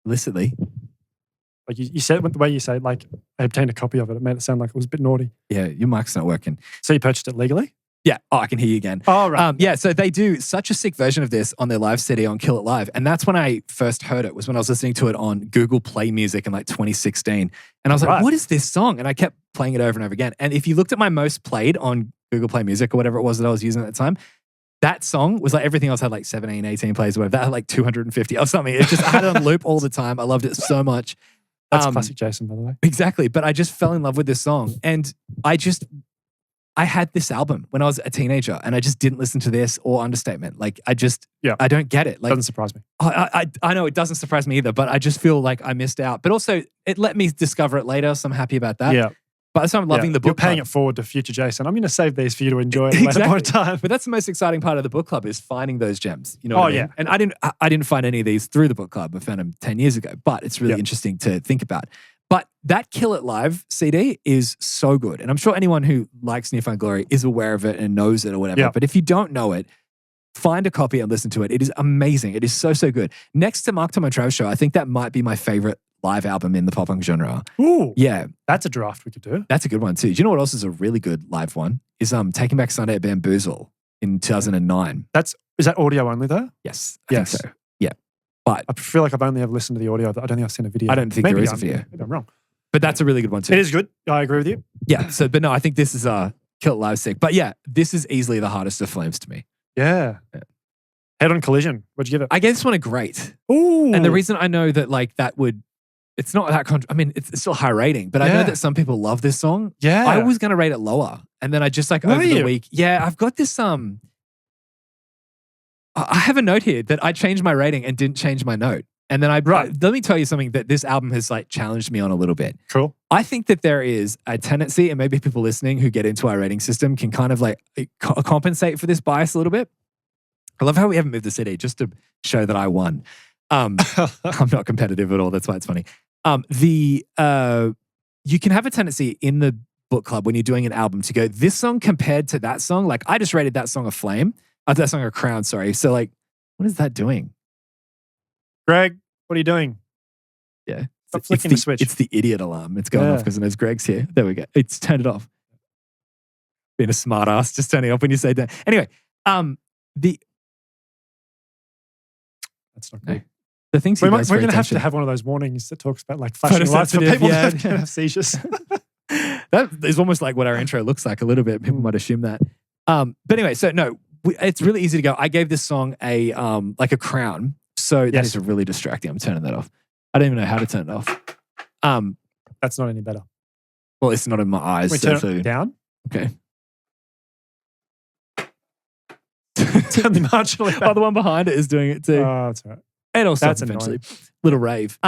Like you said, the way you say, like, I obtained a copy of it. It made it sound like it was a bit naughty. Yeah, your mic's not working. So you purchased it legally? Yeah. Oh, I can hear you again. Oh, right. Yeah, so they do such a sick version of this on their live CD on Kill It Live. And that's when I first heard it, was when I was listening to it on Google Play Music in like 2016. And I was like, what is this song? And I kept playing it over and over again. And if you looked at my most played on Google Play Music or whatever it was that I was using at the time, that song was like, everything else had like 17, 18 plays or whatever. That had like 250 or something. It just I had it on loop all the time. I loved it so much. That's classic Jason, by the way. Exactly. But I just fell in love with this song. And I had this album when I was a teenager and I just didn't listen to this or Understatement. Like I don't get it. Like, doesn't surprise me. I know it doesn't surprise me either, but I just feel like I missed out. But also it let me discover it later. So I'm happy about that. Yeah. But that's why I'm loving the book You're paying club. it forward to future Jason. I'm going to save these for you to enjoy at a later point in time. But that's the most exciting part of the book club is finding those gems. You know what I mean? Yeah. And I didn't find any of these through the book club. I found them 10 years ago. But it's really interesting to think about. But that Kill It Live CD is so good. And I'm sure anyone who likes Near Found Glory is aware of it and knows it or whatever. Yeah. But if you don't know it, find a copy and listen to it. It is amazing. It is so, so good. Next to Mark Tom and Travis Show, I think that might be my favorite live album in the pop punk genre. Ooh. Yeah. That's a draft we could do. That's a good one too. Do you know what else is a really good live one? Is Taking Back Sunday at Bamboozle in 2009. Is that audio only though? Yes. I think so. Yeah. But I feel like I've only ever listened to the audio. I don't think I've seen a video. I don't think there is a video. Maybe I'm wrong. But that's a really good one too. It is good. I agree with you. Yeah. So, but no, I think this is Kill It Live sick. But yeah, this is easily the hardest of Flames to me. Yeah. Head On Collision. What'd you give it? I gave this one a great. Ooh. And the reason I know that like that would, it's not that, it's still high rating, but I know that some people love this song. Yeah. I was going to rate it lower. And then I just like over the week. Yeah, I've got this, I have a note here that I changed my rating and didn't change my note. And then let me tell you something that this album has like challenged me on a little bit. Cool. I think that there is a tendency, and maybe people listening who get into our rating system can kind of like compensate for this bias a little bit. I love how we haven't moved the CD just to show that I won. I'm not competitive at all. That's why it's funny. You can have a tendency in the book club when you're doing an album to go, this song compared to that song, like I just rated that song a flame. That song a crown, sorry. So like, what is that doing? Greg, what are you doing? Yeah. Stop flicking the switch. It's the idiot alarm. It's going off because it knows Greg's here. There we go. It's turned it off. Being a smart ass, just turning off when you say that. Anyway, The That's not good. the things he does We're for going to have attention. to have one of those warnings that talks about like flashing lights for Photosensitive, people yeah. that have seizures. That is almost like what our intro looks like a little bit. People might assume that. But anyway, so no, it's really easy to go. I gave this song a like a crown. So that is really distracting. I'm turning that off. I don't even know how to turn it off. That's not any better. Well, it's not in my eyes. We turn it down. Okay. Turn the marginally Oh, the one behind it is doing it too. Oh, that's all right. And also That's eventually. Little rave.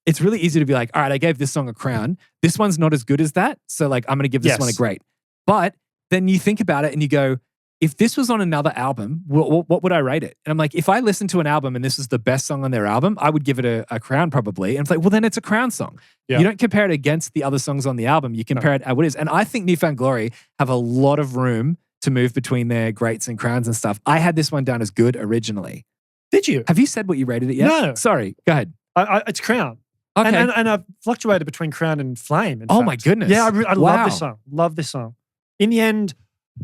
It's really easy to be like, all right, I gave this song a crown. This one's not as good as that. So like, I'm going to give this one a great. But then you think about it and you go, if this was on another album, what would I rate it? And I'm like, if I listened to an album and this was the best song on their album, I would give it a crown probably. And it's like, well, then it's a crown song. Yeah. You don't compare it against the other songs on the album. You compare it at what it is. And I think Newfound Glory have a lot of room to move between their greats and crowns and stuff. I had this one down as good originally. Did you? Have you said what you rated it yet? No. Sorry. Go ahead. It's crown. Okay. And I've fluctuated between crown and flame. Oh my goodness. Yeah, I love this song. Love this song. In the end,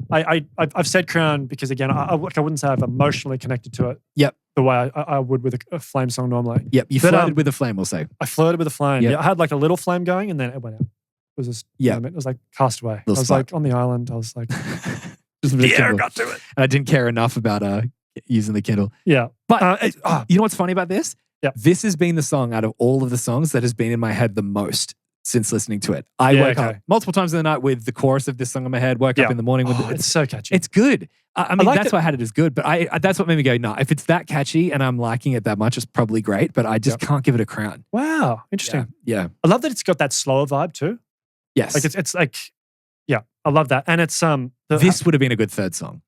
I've said crown because again, I wouldn't say I've emotionally connected to it. Yep. The way I would with a flame song normally. Yep. You flirted with a flame, we'll say. I flirted with a flame. Yep. Yeah, I had like a little flame going and then it went out. It was just, it was like cast away. I was like on the island. I was like, the air got to it. And I didn't care enough about using the Kindle. Yeah. But you know what's funny about this? Yeah. This has been the song out of all of the songs that has been in my head the most since listening to it. I woke up multiple times in the night with the chorus of this song in my head, woke up in the morning with it's so catchy. It's good. I mean, that's why I had it as good, but that's what made me go, no, if it's that catchy and I'm liking it that much, it's probably great, but I just can't give it a crown. Wow. Interesting. Yeah. I love that it's got that slower vibe too. Yes. Like it's like, yeah, I love that. And it's this would have been a good third song.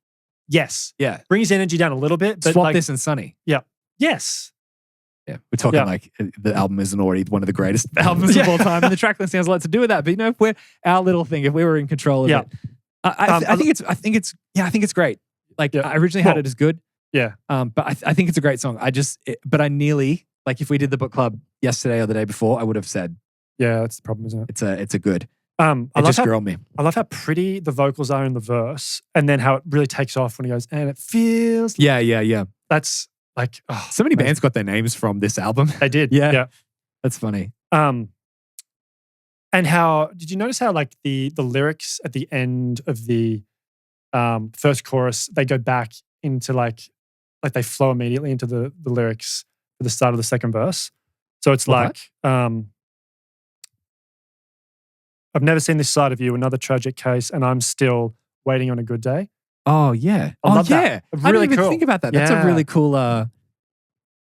Yes. Yeah. Bring his energy down a little bit. But swap like, this and Sunny. Yeah. Yes. Yeah. We're talking like the album isn't already one of the greatest albums of all time. And the track list has a lot to do with that. But you know, if we're our little thing, if we were in control of it. I think it's great. Like I originally had it as good. Yeah. But I think it's a great song. But I nearly, like if we did the book club yesterday or the day before, I would have said. Yeah, that's the problem, isn't it? It's a good. It just grew on me. I love how pretty the vocals are in the verse and then how it really takes off when he goes, and it feels. Yeah. That's like, so many bands got their names from this album. They did. Yeah. That's funny. And how, did you notice how like the lyrics at the end of the first chorus, they go back into like they flow immediately into the lyrics at the start of the second verse. So it's I've never seen this side of you, another tragic case, and I'm still waiting on a good day. Oh, yeah. I love that. Really I didn't even cool. think about that. That's a really cool,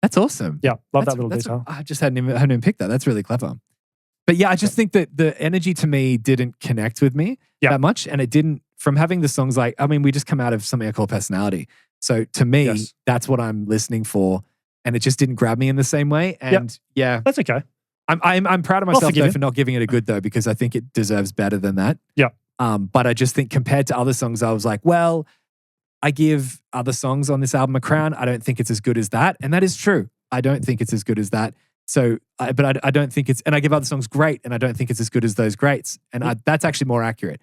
that's awesome. Yeah, love that little detail. I just hadn't even picked that. That's really clever. But yeah, I just think that the energy to me didn't connect with me that much. And it didn't, from having the songs like, I mean, we just come out of something I call personality. So to me, that's what I'm listening for. And it just didn't grab me in the same way. And that's okay. I'm proud of myself though for not giving it a good though, because I think it deserves better than that. Yeah. But I just think compared to other songs, I was like, well, I give other songs on this album a crown. I don't think it's as good as that. And that is true. I don't think it's as good as that. So, I don't think it's, and I give other songs great, and I don't think it's as good as those greats. And that's actually more accurate.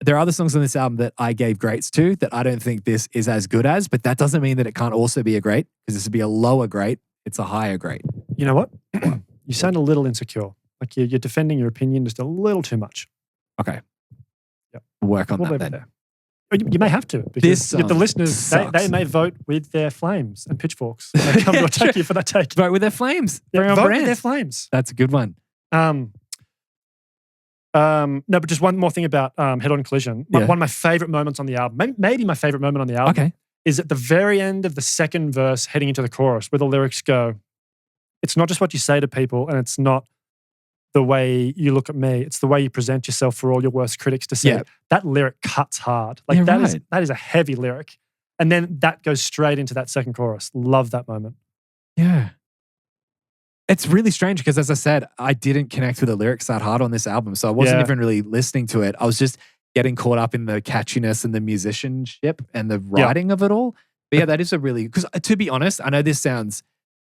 There are other songs on this album that I gave greats to that I don't think this is as good as, but that doesn't mean that it can't also be a great, because this would be a lower great. It's a higher great. You know what? You sound a little insecure. Like you're defending your opinion just a little too much. Okay. Yep. We'll work on that then. There. You may have to, because the listeners, they may vote with their flames and pitchforks. They come to attack you for that take. Vote with their flames. Vote with their flames. That's a good one. No, but just one more thing about Head-On Collision. One of my favorite moments on the album, maybe my favorite moment on the album, is at the very end of the second verse heading into the chorus where the lyrics go, it's not just what you say to people, and it's not the way you look at me. It's the way you present yourself for all your worst critics to see. Yeah. That lyric cuts hard. Like that is a heavy lyric. And then that goes straight into that second chorus. Love that moment. Yeah. It's really strange because, as I said, I didn't connect with the lyrics that hard on this album. So I wasn't even really listening to it. I was just getting caught up in the catchiness and the musicianship and the writing of it all. But yeah, that is a really, because to be honest, I know this sounds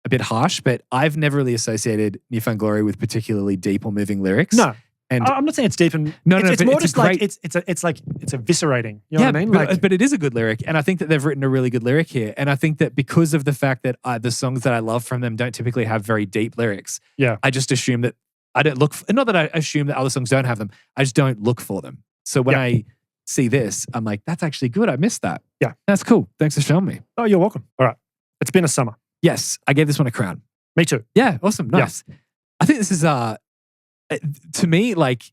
a bit harsh, but I've never really associated Newfound Glory with particularly deep or moving lyrics. No. And I'm not saying it's deep and it's more just like it's eviscerating. You know what I mean? But it is a good lyric, and I think that they've written a really good lyric here. And I think that because of the fact that the songs that I love from them don't typically have very deep lyrics, I just assume that I don't look. Not that I assume that other songs don't have them. I just don't look for them. So when I see this, I'm like, that's actually good. I missed that. Yeah, that's cool. Thanks for showing me. Oh, you're welcome. All right, it's been a summer. Yes, I gave this one a crown. Me too. Yeah, awesome, nice. Yeah. I think this is to me, like,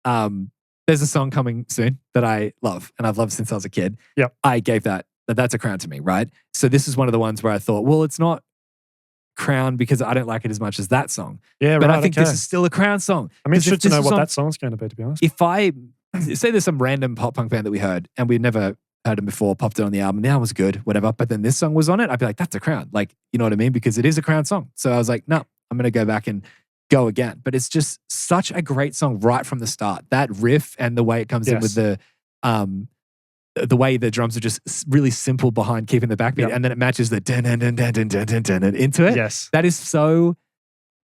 there's a song coming soon that I love and I've loved since I was a kid. Yeah. I gave that's a crown to me, right? So this is one of the ones where I thought, well, it's not crown because I don't like it as much as that song. Yeah, but I think this is still a crown song. I'm interested to know what that song's going to be, to be honest. If I say there's some random pop punk band that we heard and we'd never heard them before, popped it on the album, the album was good, whatever, but then this song was on it, I'd be like, that's a crown. Like, you know what I mean? Because it is a crown song. So I was like, no, I'm going to go back and go again. But it's just such a great song right from the start. That riff and the way it comes in with the way the drums are just really simple behind keeping the backbeat, and then it matches the dun dun dun dun dun dun dun dun into it. Yes, that is so.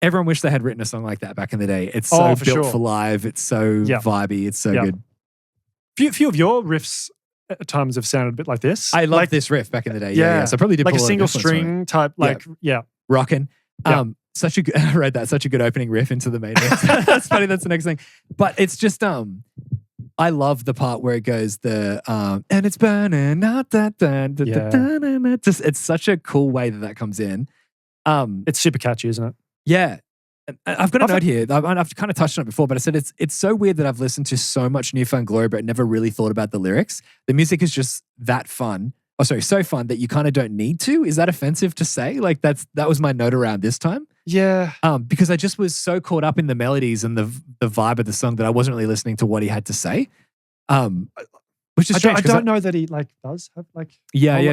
Everyone wished they had written a song like that back in the day. It's so built for live. It's so vibey. It's so good. Few of your riffs at times have sounded a bit like this. I love this riff back in the day. Yeah. So I probably did like a single string type, rockin'. Such a good, I read that, such a good opening riff into the main riff. That's funny, that's the next thing. But it's just, I love the part where it goes, and it's burning, it's such a cool way that comes in. It's super catchy, isn't it? Yeah. I've got a note here. I've kind of touched on it before, but I said it's so weird that I've listened to so much New Found Glory, but never really thought about the lyrics. The music is just that fun. Oh, sorry, so fun that you kind of don't need to. Is that offensive to say? Like that was my note around this time. Yeah. Because I just was so caught up in the melodies and the vibe of the song that I wasn't really listening to what he had to say. Which is strange. I don't know that he does have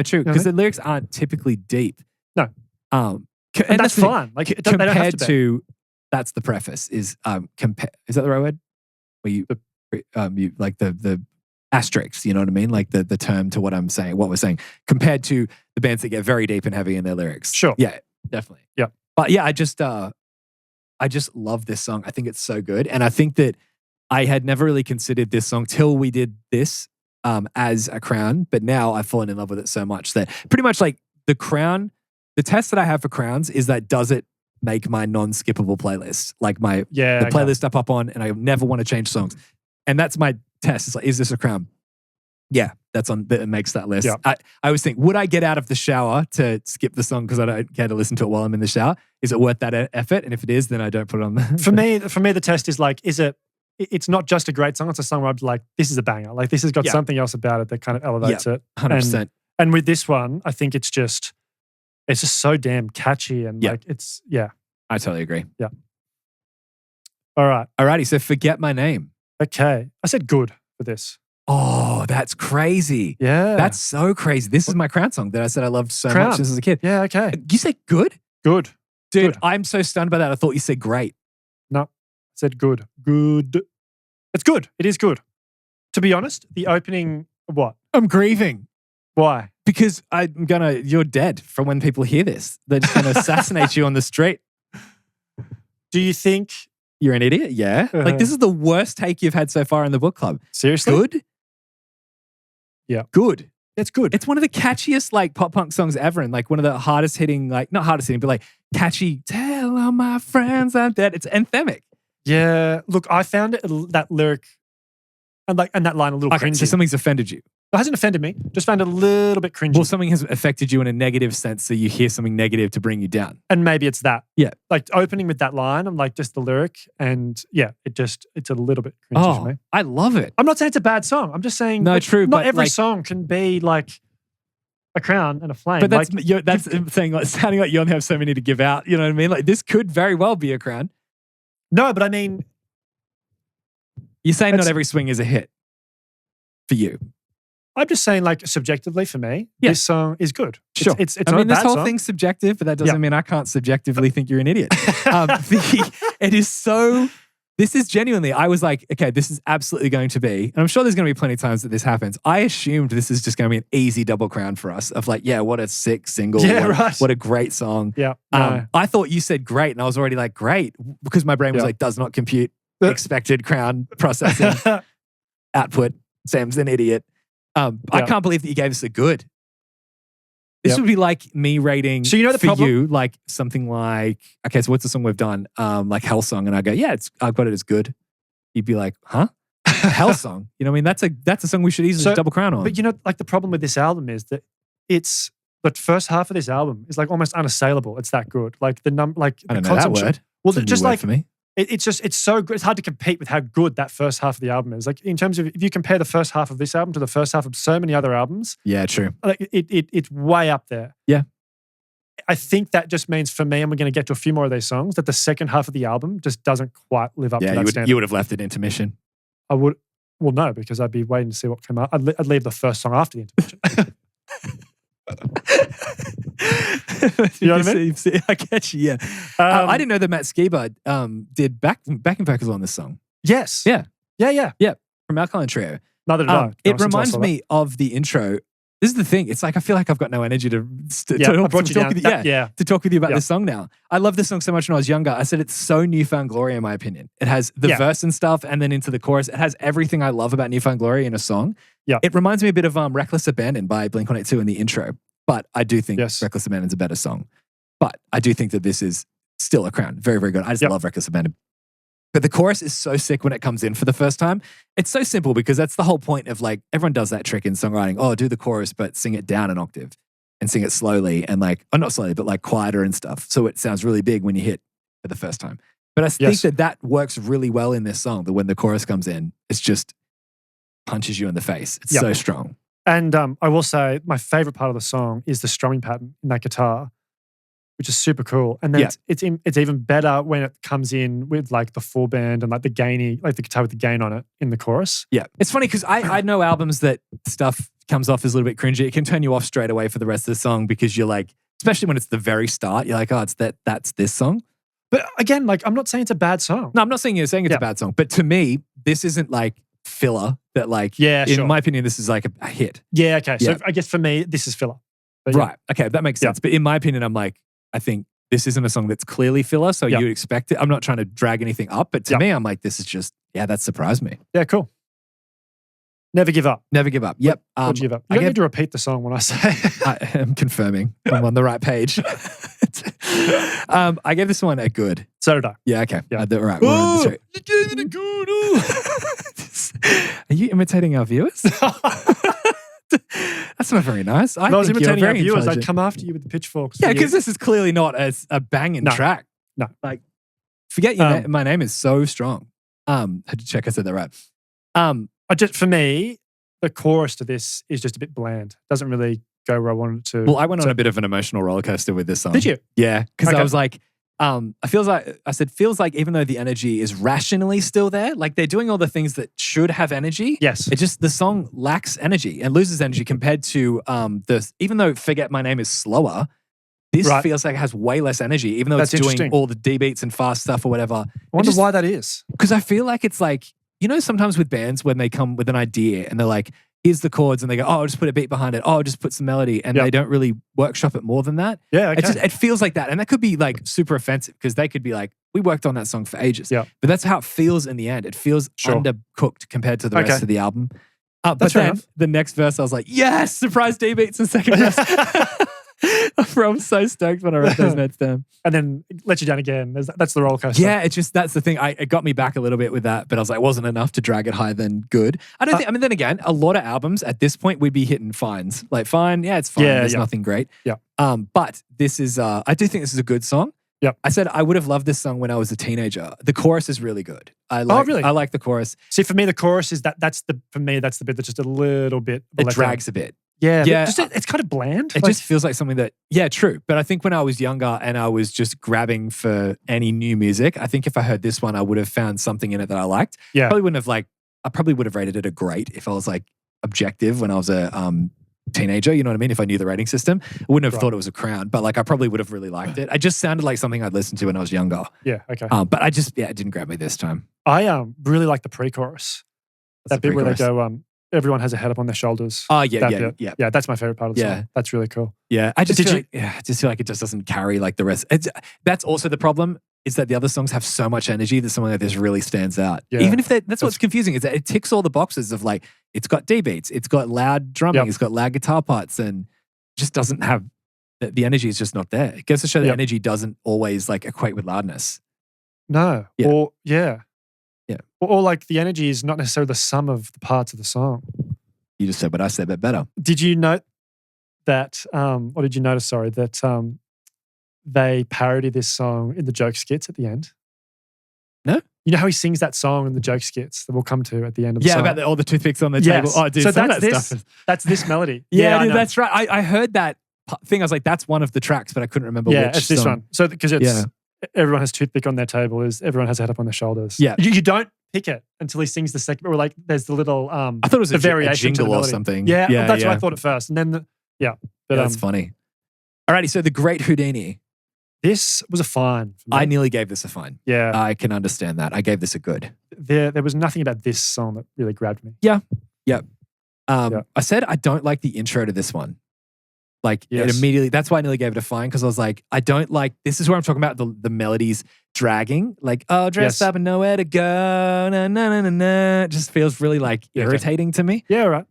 true. Because the lyrics aren't typically deep. No. And that's fine. Like compared to that's the preface is is that the right word? Where you like the asterisks, you know what I mean? Like the term to what we're saying, compared to the bands that get very deep and heavy in their lyrics. Sure. Yeah, definitely. Yeah. But yeah, I just love this song. I think it's so good. And I think that I had never really considered this song till we did this as a crown. But now I've fallen in love with it so much that pretty much like the crown, the test that I have for crowns is that does it make my non-skippable playlist? Like the playlist I pop on and I never want to change songs. And that's my test. It's like, is this a crown? Yeah, it makes that list. Yeah. I always think, would I get out of the shower to skip the song because I don't care to listen to it while I'm in the shower? Is it worth that effort? And if it is, then I don't put it on. For me, the test is like, it's not just a great song. It's a song where I'm like, this is a banger. Like this has got something else about it that kind of elevates it. 100%. And with this one, I think it's just so damn catchy and like it's. I totally agree. Yeah. All right. Alrighty. So forget my name. Okay. I said good for this. Oh, that's crazy. Yeah. That's so crazy. This is my crown song that I said I loved so much as a kid. Yeah, okay. You said good? Good. Dude, good. I'm so stunned by that. I thought you said great. No, I said good. Good. It's good. It is good. To be honest, the opening, what? I'm grieving. Why? Because you're dead for when people hear this. They're just going to assassinate you on the street. Do you think... You're an idiot? Yeah. Like this is the worst take you've had so far in the book club. Seriously? Good? Yeah. Good. It's good. It's one of the catchiest like pop punk songs ever and like one of the hardest hitting, like not hardest hitting, but like catchy, tell all my friends I'm dead. It's anthemic. Yeah. Look, I found that lyric and that line a little cringy. So something's offended you. It hasn't offended me. Just found it a little bit cringy. Well, something has affected you in a negative sense, so you hear something negative to bring you down. And maybe it's that. Yeah. Like opening with that line, I'm like just the lyric and it's a little bit cringy for me. I love it. I'm not saying it's a bad song. I'm just saying not every song can be like a crown and a flame. But that's saying like sounding like you only have so many to give out. You know what I mean? Like this could very well be a crown. No, but I mean, you're saying not every swing is a hit for you. I'm just saying, like, subjectively for me, this song is good. Sure. It's I not mean, a bad this whole song. thing's subjective, but that doesn't mean I can't subjectively think you're an idiot. It is so... This is genuinely... I was like, okay, this is absolutely going to be... And I'm sure there's going to be plenty of times that this happens. I assumed this is just going to be an easy double crown for us of like, yeah, what a sick single. Yeah, what a great song. Yeah. I thought you said great, and I was already like, great, because my brain was like, does not compute expected crown processing output. Sam's an idiot. I can't believe that you gave us a good. This would be like me rating so you know the for problem? you, like something like, okay, so what's the song we've done? Like Hell Song. And I go, yeah, I've got it as good. You'd be like, huh? Hell Song. You know what I mean? That's a song we should easily double crown on. But you know, like the problem with this album is that it's the first half of this album is like almost unassailable. It's that good. Like the I don't know that word. Well, It's a new just word like for me. it's so good. It's hard to compete with how good that first half of the album is. Like in terms of if you compare the first half of this album to the first half of so many other albums, Yeah, true. like it's way up there. Yeah. I think that just means for me, and we're going to get to a few more of these songs, that the second half of the album just doesn't quite live up to that standard. You would have left it intermission. I would. Well, no, because I'd be waiting to see what came out. I'd leave the first song after the intermission. You know what I mean? I get you, yeah. I didn't know that Matt Skiba did backing vocals on this song. Yes. Yeah. Yeah. From Alkaline Trio. Neither did I. It reminds me of the intro. This is the thing. It's like I feel like I've got no energy to talk with you about this song now. I love this song so much when I was younger. I said it's so Newfound Glory in my opinion. It has the verse and stuff, and then into the chorus. It has everything I love about Newfound Glory in a song. Yeah. It reminds me a bit of Reckless Abandon by Blink-182 in the intro. But I do think Reckless Abandon's a better song. But I do think that this is still a crown. Very, very good. I just love Reckless Abandon. But the chorus is so sick when it comes in for the first time. It's so simple because that's the whole point of like, everyone does that trick in songwriting. Oh, do the chorus, but sing it down an octave and sing it slowly and like, not slowly, but like quieter and stuff. So it sounds really big when you hit for the first time. But I think that works really well in this song, that when the chorus comes in, it's just punches you in the face. It's so strong. And I will say my favorite part of the song is the strumming pattern in that guitar, which is super cool. And then it's even better when it comes in with like the full band and like the gainy, like the guitar with the gain on it in the chorus. Yeah. It's funny because I know albums that stuff comes off as a little bit cringy. It can turn you off straight away for the rest of the song because you're like, especially when it's the very start, you're like, oh, that's this song. But again, like I'm not saying it's a bad song. No, I'm not saying you're saying it's a bad song. But to me, this isn't like filler that like, in my opinion, this is like a hit. Yeah, okay. So I guess for me, this is filler. But right. Okay, that makes sense. But in my opinion, I'm like, I think this isn't a song that's clearly filler, so you would expect it. I'm not trying to drag anything up, but to me, I'm like, this is just, that surprised me. Yeah, cool. Never give up. Never give up. Yep. What'd you give up? You don't need to repeat the song when I say. I am confirming. I'm on the right page. I gave this one a good. So did I. Yeah, okay. Yeah. All right. You gave it a good. Are you imitating our viewers? That's not very nice. I was imitating our viewers. I'd come after you with the pitchforks. Yeah, because this is clearly not a banging track. No. Like, forget your my name is so strong. I had to check I said that right. For me, the chorus to this is just a bit bland. Doesn't really go where I wanted it to. Well, I went on a bit of an emotional roller coaster with this song. Did you? Yeah, because I was like, feels like even though the energy is rationally still there, like they're doing all the things that should have energy. Yes. It just, the song lacks energy and loses energy compared to even though Forget My Name is slower, this feels like it has way less energy, even though it's doing all the D beats and fast stuff or whatever. I wonder why that is. Because I feel like it's like, you know, sometimes with bands when they come with an idea and they're like, here's the chords, and they go, oh, I'll just put a beat behind it. Oh, I'll just put some melody. And they don't really workshop it more than that. Yeah, okay. It feels like that. And that could be like super offensive because they could be like, we worked on that song for ages. Yeah. But that's how it feels in the end. It feels undercooked compared to the rest of the album. But fair then enough. The next verse, I was like, yes, surprise D beats in second verse. I'm so stoked when I wrote those notes down. And then let you down again. That's the roller coaster. Yeah, that's the thing. It got me back a little bit with that, but I was like, it wasn't enough to drag it higher than good. Then again, a lot of albums at this point, we'd be hitting fines. Like, fine, it's fine. There's nothing great. Yeah. But this is, I do think this is a good song. Yep. I said I would have loved this song when I was a teenager. The chorus is really good. Really? I like the chorus. See, for me, the chorus is that's the bit that's just a little bit. It drags a bit. Yeah. It's kind of bland. It just feels like something that, true. But I think when I was younger and I was just grabbing for any new music, I think if I heard this one, I would have found something in it that I liked. Yeah. I probably would have rated it a great if I was like objective when I was a teenager, you know what I mean? If I knew the rating system, I wouldn't have thought it was a crown, but like I probably would have really liked it. It just sounded like something I'd listened to when I was younger. Yeah, okay. But I just, it didn't grab me this time. I really like the pre-chorus. That bit where they go, everyone has a head up on their shoulders. Oh, yeah. Yeah, that's my favorite part of the song. That's really cool. Yeah, I just feel like it just doesn't carry like the rest. That's also the problem. is that the other songs have so much energy that something like this really stands out. Yeah. Even if that's what's confusing, is that it ticks all the boxes of like, it's got D beats, it's got loud drumming, it's got loud guitar parts, and just doesn't have, the energy is just not there. It goes to show that energy doesn't always like equate with loudness. No. Yeah. Or, Or like the energy is not necessarily the sum of the parts of the song. You just said what I said, but better. Did you note that, or did you notice, sorry, that they parody this song in the joke skits at the end? No? You know how he sings that song in the joke skits that we'll come to at the end of the song? Yeah, about all the toothpicks on the table. Oh, dude, so some that's of that this, stuff is... That's this melody. Yeah, I dude, know. that's right. I heard that thing. I was like, that's one of the tracks, but I couldn't remember which it's this song. one. So because it's everyone has toothpick on their table, everyone has a head up on their shoulders. Yeah. You don't pick it until he sings the second, or like there's the little I thought it was the a variation to the jingle or melody. something. Yeah, that's what I thought at first. And then but that's funny. Alrighty, so The Great Houdini. This was a fine for me. I nearly gave this a fine. Yeah. I can understand that. I gave this a good. There was nothing about this song that really grabbed me. Yeah. I said I don't like the intro to this one. Like it immediately, that's why I nearly gave it a fine, because I was like, I don't like, this is where I'm talking about the melodies dragging. Like, oh, dressed up and nowhere to go. Na, na, na, na, na. It just feels really like irritating to me. Yeah, right.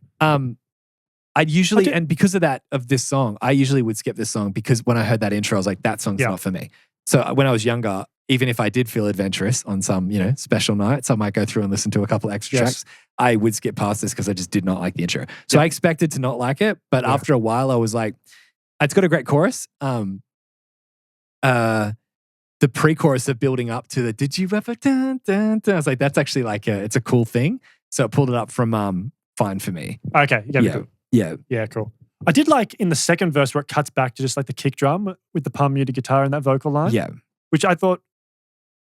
I'd usually, and because of that, of this song, I usually would skip this song because when I heard that intro, I was like, that song's not for me. So when I was younger, even if I did feel adventurous on some, special nights, I might go through and listen to a couple extra tracks. I would skip past this because I just did not like the intro. So I expected to not like it, but after a while, I was like, it's got a great chorus. The pre-chorus of building up to the "Did you ever?" Dun, dun, dun. I was like, that's actually like it's a cool thing. So it pulled it up from fine for me. Okay, you gave it good. Yeah, cool. I did like in the second verse where it cuts back to just like the kick drum with the palm muted guitar and that vocal line. Yeah. Which I thought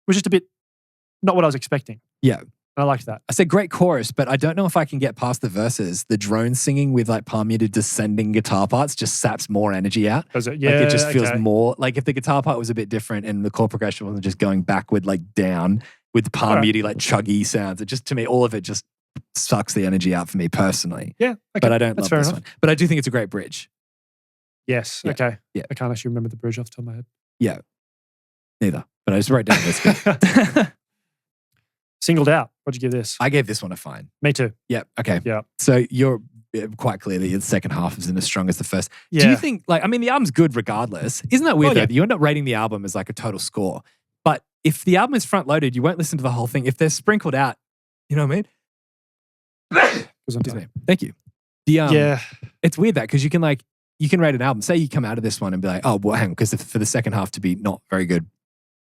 was just a bit not what I was expecting. Yeah. I liked that. I said great chorus, but I don't know if I can get past the verses. The drone singing with like palm muted descending guitar parts just saps more energy out. Does it? Like it just feels more like if the guitar part was a bit different and the chord progression wasn't just going backward like down with palm muted like chuggy sounds. It just, to me, all of it just sucks the energy out for me personally. Yeah. Okay. But I don't love this one. But I do think it's a great bridge. Yes. Yeah. Okay. Yeah. I can't actually remember the bridge off the top of my head. Yeah. Neither. But I just wrote down this. Singled out. What'd you give this? I gave this one a fine. Me too. Yeah. Okay. Yeah. So you're quite clear that the second half isn't as strong as the first. Yeah. Do you think, like, I mean, the album's good regardless. Isn't that weird though? You end up rating the album as like a total score. But if the album is front loaded, you won't listen to the whole thing. If they're sprinkled out, you know what I mean? Excuse me. Thank you. It's weird that because you can rate an album. Say you come out of this one and be like, oh, well, hang on, because for the second half to be not very good,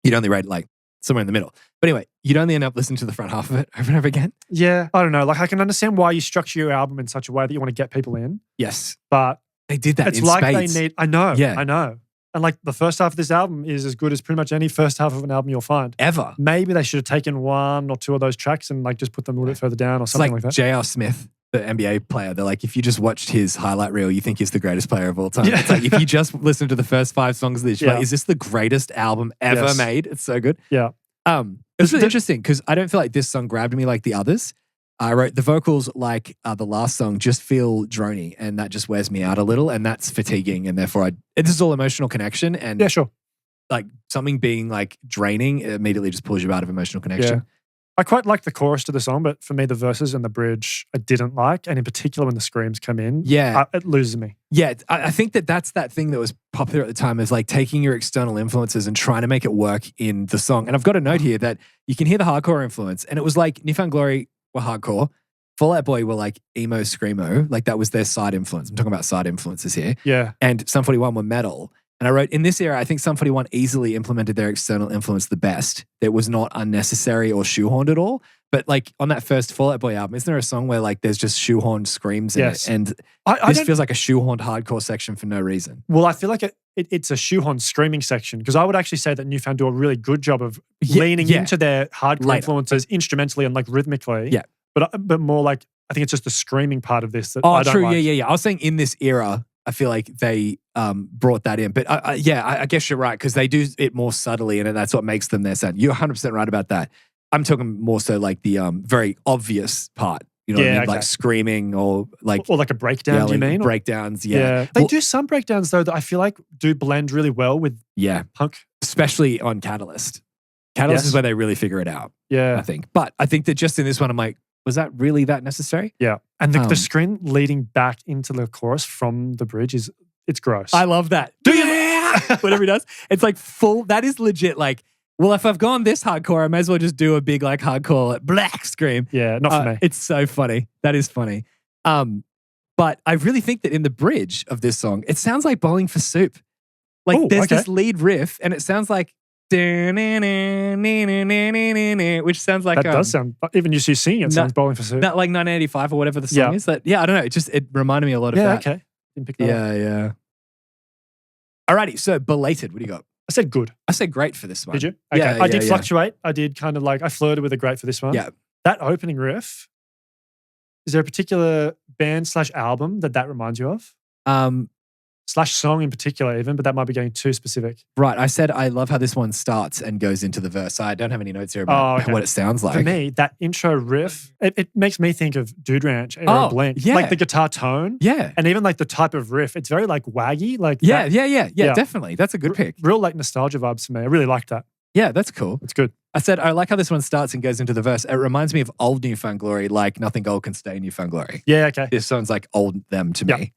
you'd only rate it like somewhere in the middle. But anyway, you'd only end up listening to the front half of it over and over again. Yeah, I don't know. Like I can understand why you structure your album in such a way that you want to get people in. Yes, but they did that. It's in like spades. they need. I know. Yeah, I know. And like the first half of this album is as good as pretty much any first half of an album you'll find ever. Maybe they should have taken one or two of those tracks and like just put them a little bit further down or something like that. J.R. Smith, the NBA player, they're like, if you just watched his highlight reel, you think he's the greatest player of all time. Yeah. It's like, if you just listen to the first 5 songs of this, you're like, is this the greatest album ever made? It's so good. Yeah. It was really interesting because I don't feel like this song grabbed me like the others. I wrote the vocals like the last song just feel drony and that just wears me out a little and that's fatiguing and therefore this is all emotional connection and like something being like draining it immediately just pulls you out of emotional connection. Yeah. I quite like the chorus to the song, but for me the verses and the bridge I didn't like, and in particular when the screams come in, it loses me. Yeah, I think that's that thing that was popular at the time is like taking your external influences and trying to make it work in the song. And I've got a note here that you can hear the hardcore influence and it was like New Found Glory were hardcore. Fall Out Boy were like emo, screamo. Like that was their side influence. I'm talking about side influences here. Yeah. And Sum 41 were metal. And I wrote, in this era, I think Sum 41 easily implemented their external influence the best. It was not unnecessary or shoehorned at all. But like on that first Fall Out Boy album, isn't there a song where like there's just shoehorned screams in it? And this feels like a shoehorned hardcore section for no reason. Well, I feel like it's a shoehorned screaming section because I would actually say that Newfound do a really good job of leaning into their hardcore influences instrumentally and like rhythmically. Yeah. But more like, I think it's just the screaming part of this that I don't like. Yeah. I was saying in this era, I feel like they brought that in. But I guess you're right because they do it more subtly and that's what makes them their sound. You're 100% right about that. I'm talking more so like the very obvious part. You know what I mean? Okay. Like screaming or like a breakdown, do you mean? Breakdowns, They do some breakdowns though that I feel like do blend really well with punk. Especially on Catalyst. Catalyst is where they really figure it out, Yeah. I think. But I think that just in this one, I'm like, was that really that necessary? Yeah. And the screen leading back into the chorus from the bridge it's gross. I love that. Whatever he does. It's like full, that is legit like, well, if I've gone this hardcore, I may as well just do a big like hardcore black scream. Yeah, not for me. It's so funny. That is funny. But I really think that in the bridge of this song, it sounds like Bowling for Soup. Like there's this lead riff and it sounds like which sounds like that does sound, even you singing it sounds Bowling for Soup. That like 1985 or whatever the song is. That I don't know. It reminded me a lot of that. Yeah, okay. Didn't pick that up. Yeah. Alrighty, so Belated, what do you got? I said good. I said great for this one. Did you? Okay. Yeah, I did fluctuate. I did kind of like, I flirted with a great for this one. Yeah. That opening riff, is there a particular band / album that reminds you of? / song in particular even, but that might be getting too specific. Right. I said I love how this one starts and goes into the verse. I don't have any notes here about what it sounds like. For me, that intro riff, it makes me think of Dude Ranch or Blink. Yeah. Like the guitar tone. Yeah. And even like the type of riff. It's very like waggy. Like Yeah, definitely. That's a good pick. Real like nostalgia vibes for me. I really like that. Yeah, that's cool. It's good. I said, I like how this one starts and goes into the verse. It reminds me of old New Found Glory, like Nothing Gold Can Stay New Found Glory. Yeah, okay. This sounds like old them to me.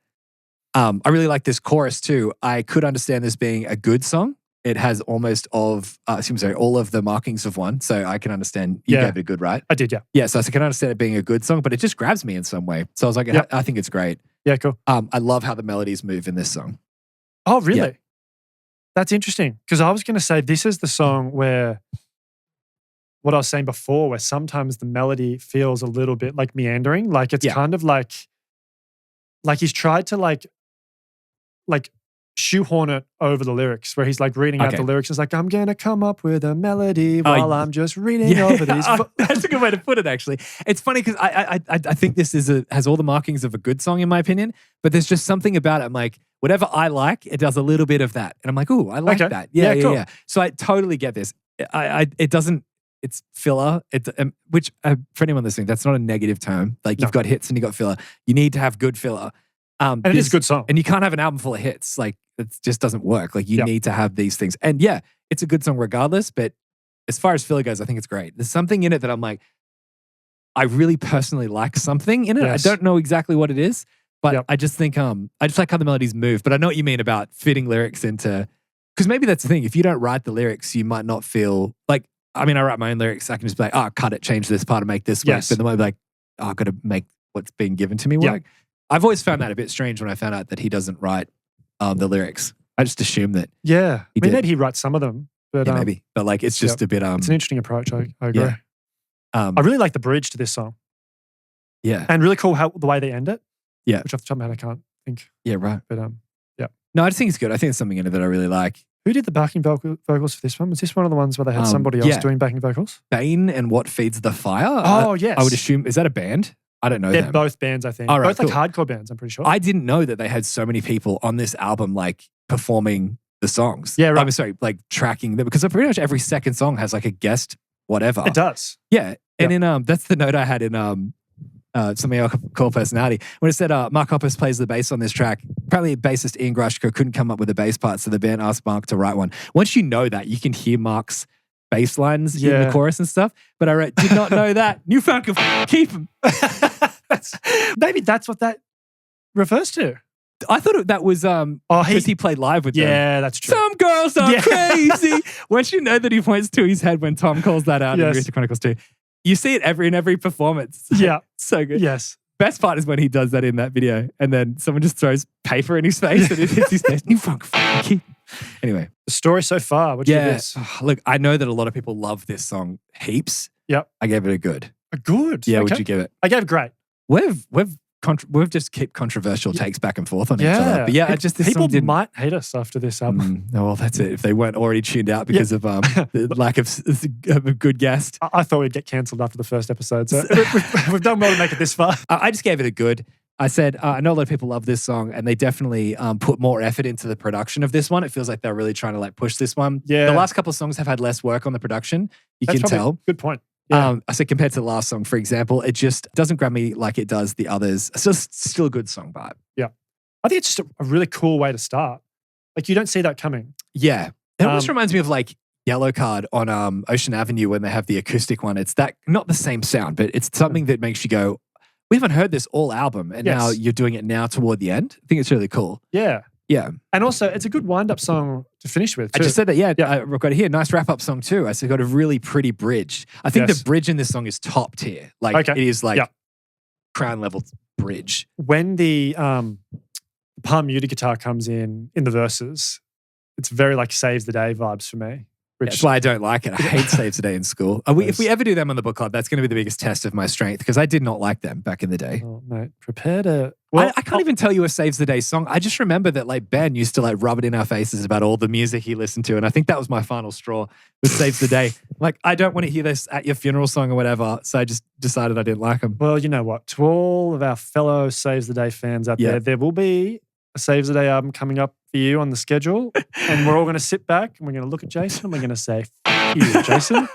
I really like this chorus too. I could understand this being a good song. It has almost all of the markings of one. So I can understand you gave it a good, right? I did, yeah. Yeah, so I can understand it being a good song, but it just grabs me in some way. So I was like, I think it's great. Yeah, cool. I love how the melodies move in this song. Oh, really? Yeah. That's interesting. Because I was going to say this is the song where, what I was saying before, where sometimes the melody feels a little bit like meandering. Like it's kind of like he's tried to like shoehorn it over the lyrics, where he's like reading out the lyrics. It's like, I'm going to come up with a melody while I'm just reading over these. That's a good way to put it, actually. It's funny because I think this has all the markings of a good song, in my opinion, but there's just something about it. I'm like, whatever I like, it does a little bit of that. And I'm like, ooh, I like that. Yeah, cool. Yeah. So I totally get this. It's filler, which for anyone listening, that's not a negative term. Like you've got hits and you've got filler. You need to have good filler. And it is a good song. And you can't have an album full of hits. Like it just doesn't work. Like you need to have these things. And yeah, it's a good song regardless. But as far as filler goes, I think it's great. There's something in it that I'm like, I really personally like something in it. Yes. I don't know exactly what it is, but I just think I just like how the melodies move. But I know what you mean about fitting lyrics into, because maybe that's the thing. If you don't write the lyrics, you might not feel like, I mean, I write my own lyrics. I can just be like, cut it, change this part and make this work. But then I'll be like, I've got to make what's being given to me work. I've always found that a bit strange when I found out that he doesn't write the lyrics. I just assume that. Yeah. Maybe he writes some of them. But, maybe. But like, it's just a bit. It's an interesting approach. I agree. Yeah. I really like the bridge to this song. Yeah. And really cool how the way they end it. Yeah. Which off the top of my head, I can't think. Yeah, right. But yeah. No, I just think it's good. I think there's something in it that I really like. Who did the backing vocals for this one? Was this one of the ones where they had somebody else doing backing vocals? Bane and What Feeds the Fire? Oh, yes. I would assume, is that a band? I don't know They're them. both bands, I think. All right, both like hardcore bands, I'm pretty sure. I didn't know that they had so many people on this album like performing the songs. Yeah, right. I'm sorry, like tracking them, because pretty much every second song has like a guest whatever. It does. Yeah. And in that's the note I had in something I call Personality, when it said Mark Hoppus plays the bass on this track. Apparently bassist Ian Grushko couldn't come up with a bass part, so the band asked Mark to write one. Once you know that, you can hear Mark's bass lines in the chorus and stuff. But I wrote, did not know that. Newfound can keep them. Maybe that's what that refers to. I thought that was because he played live with them. Yeah, that's true. Some girls are crazy. Once you know that he points to his head when Tom calls that out in Music Chronicles 2, you see it in every performance. Yeah. So good. Yes. Best part is when he does that in that video and then someone just throws paper in his face and it hits his face. You fucking Anyway. The story so far, what do you give this? Look, I know that a lot of people love this song heaps. Yep. I gave it a good. A good? Yeah, what'd you give it? I gave it great. We've just kept concontroversial takes back and forth on each other. But yeah, people might hate us after this album. Well, that's it. If they weren't already tuned out because of the lack of a good guest. I thought we'd get cancelled after the first episode. So we've done well to make it this far. I just gave it a good. I said, I know a lot of people love this song and they definitely put more effort into the production of this one. It feels like they're really trying to like push this one. Yeah. The last couple of songs have had less work on the production. That's can tell. Good point. Yeah. I said compared to the last song, for example, it just doesn't grab me like it does the others. It's just still a good song vibe. Yeah. I think it's just a really cool way to start. Like you don't see that coming. Yeah. It almost reminds me of like Yellow Card on Ocean Avenue when they have the acoustic one. It's that, not the same sound, but it's something that makes you go, we haven't heard this all album, and now you're doing it now toward the end. I think it's really cool. Yeah. Yeah. And also, it's a good wind-up song to finish with, too. I just said that, I've got it here. Nice wrap-up song, too. I said got a really pretty bridge. I think the bridge in this song is top tier. Like, it is like crown-level bridge. When the palm muted guitar comes in the verses, it's very like Saves the Day vibes for me. That's why I don't like it. I hate Saves the Day in school. If we ever do them on the book club, that's going to be the biggest test of my strength because I did not like them back in the day. Oh, mate, prepare to... Well, I can't even tell you a Saves the Day song. I just remember that like Ben used to like rub it in our faces about all the music he listened to, and I think that was my final straw with Saves the Day. Like, I don't want to hear this at your funeral song or whatever, so I just decided I didn't like them. Well, you know what? To all of our fellow Saves the Day fans out there will be a Saves the Day album coming up for you on the schedule, and we're all going to sit back and we're going to look at Jason and we're going to say, you, Jason.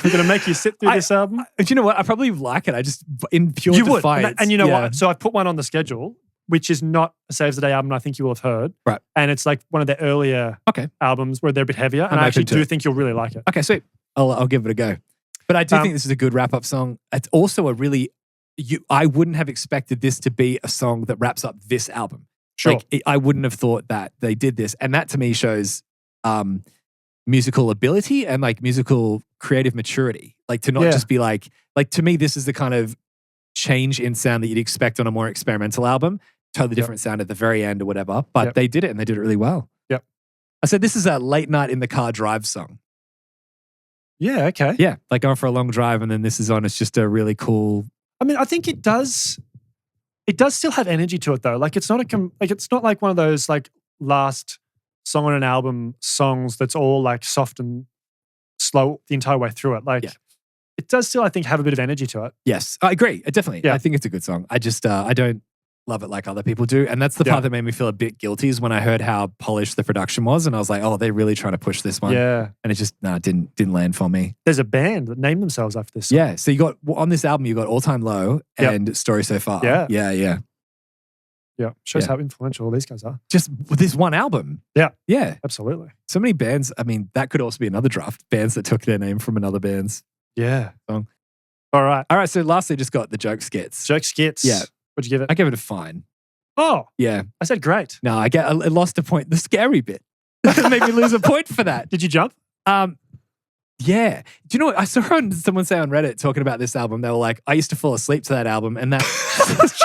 We're going to make you sit through this album. Do you know what? I probably like it. I just, in pure defiance. And you know what? So I've put one on the schedule, which is not a Saves the Day album I think you will have heard. Right. And it's like one of the earlier albums where they're a bit heavier. And I actually do think you'll really like it. Okay, sweet. I'll give it a go. But I do think this is a good wrap-up song. It's also a really, I wouldn't have expected this to be a song that wraps up this album. Sure. Like, I wouldn't have thought that they did this. And that to me shows musical ability and like musical creative maturity. Like to not just be like to me, this is the kind of change in sound that you'd expect on a more experimental album. Totally different sound at the very end or whatever. But they did it and they did it really well. Yep. I said this is a late night in the car drive song. Yeah, okay. Yeah, like going for a long drive and then this is on. It's just a really cool. I mean, I think it does still have energy to it though. Like it's not it's not like one of those like last song on an album songs that's all like soft and slow the entire way through it. Like it does still, I think, have a bit of energy to it. Yes, I agree. Definitely. Yeah. I think it's a good song. I just, I don't love it like other people do. And that's the part that made me feel a bit guilty is when I heard how polished the production was. And I was like, oh, they're really trying to push this one. Yeah. And it just, didn't land for me. There's a band that named themselves after this song. Yeah. So you got, on this album, you got All Time Low and Story So Far. Yeah. Yeah. Yeah. Shows how influential all these guys are. Just this one album. Yeah. Yeah. Absolutely. So many bands. I mean, that could also be another draft. Bands that took their name from another band's song. All right. So lastly, just got the joke skits. Joke skits. Yeah. What'd you give it? I gave it a fine. Oh. Yeah. I said great. No, I lost a point. The scary bit. Made me lose a point for that. Did you jump? Yeah. Do you know what? I saw someone say on Reddit talking about this album, they were like, I used to fall asleep to that album and that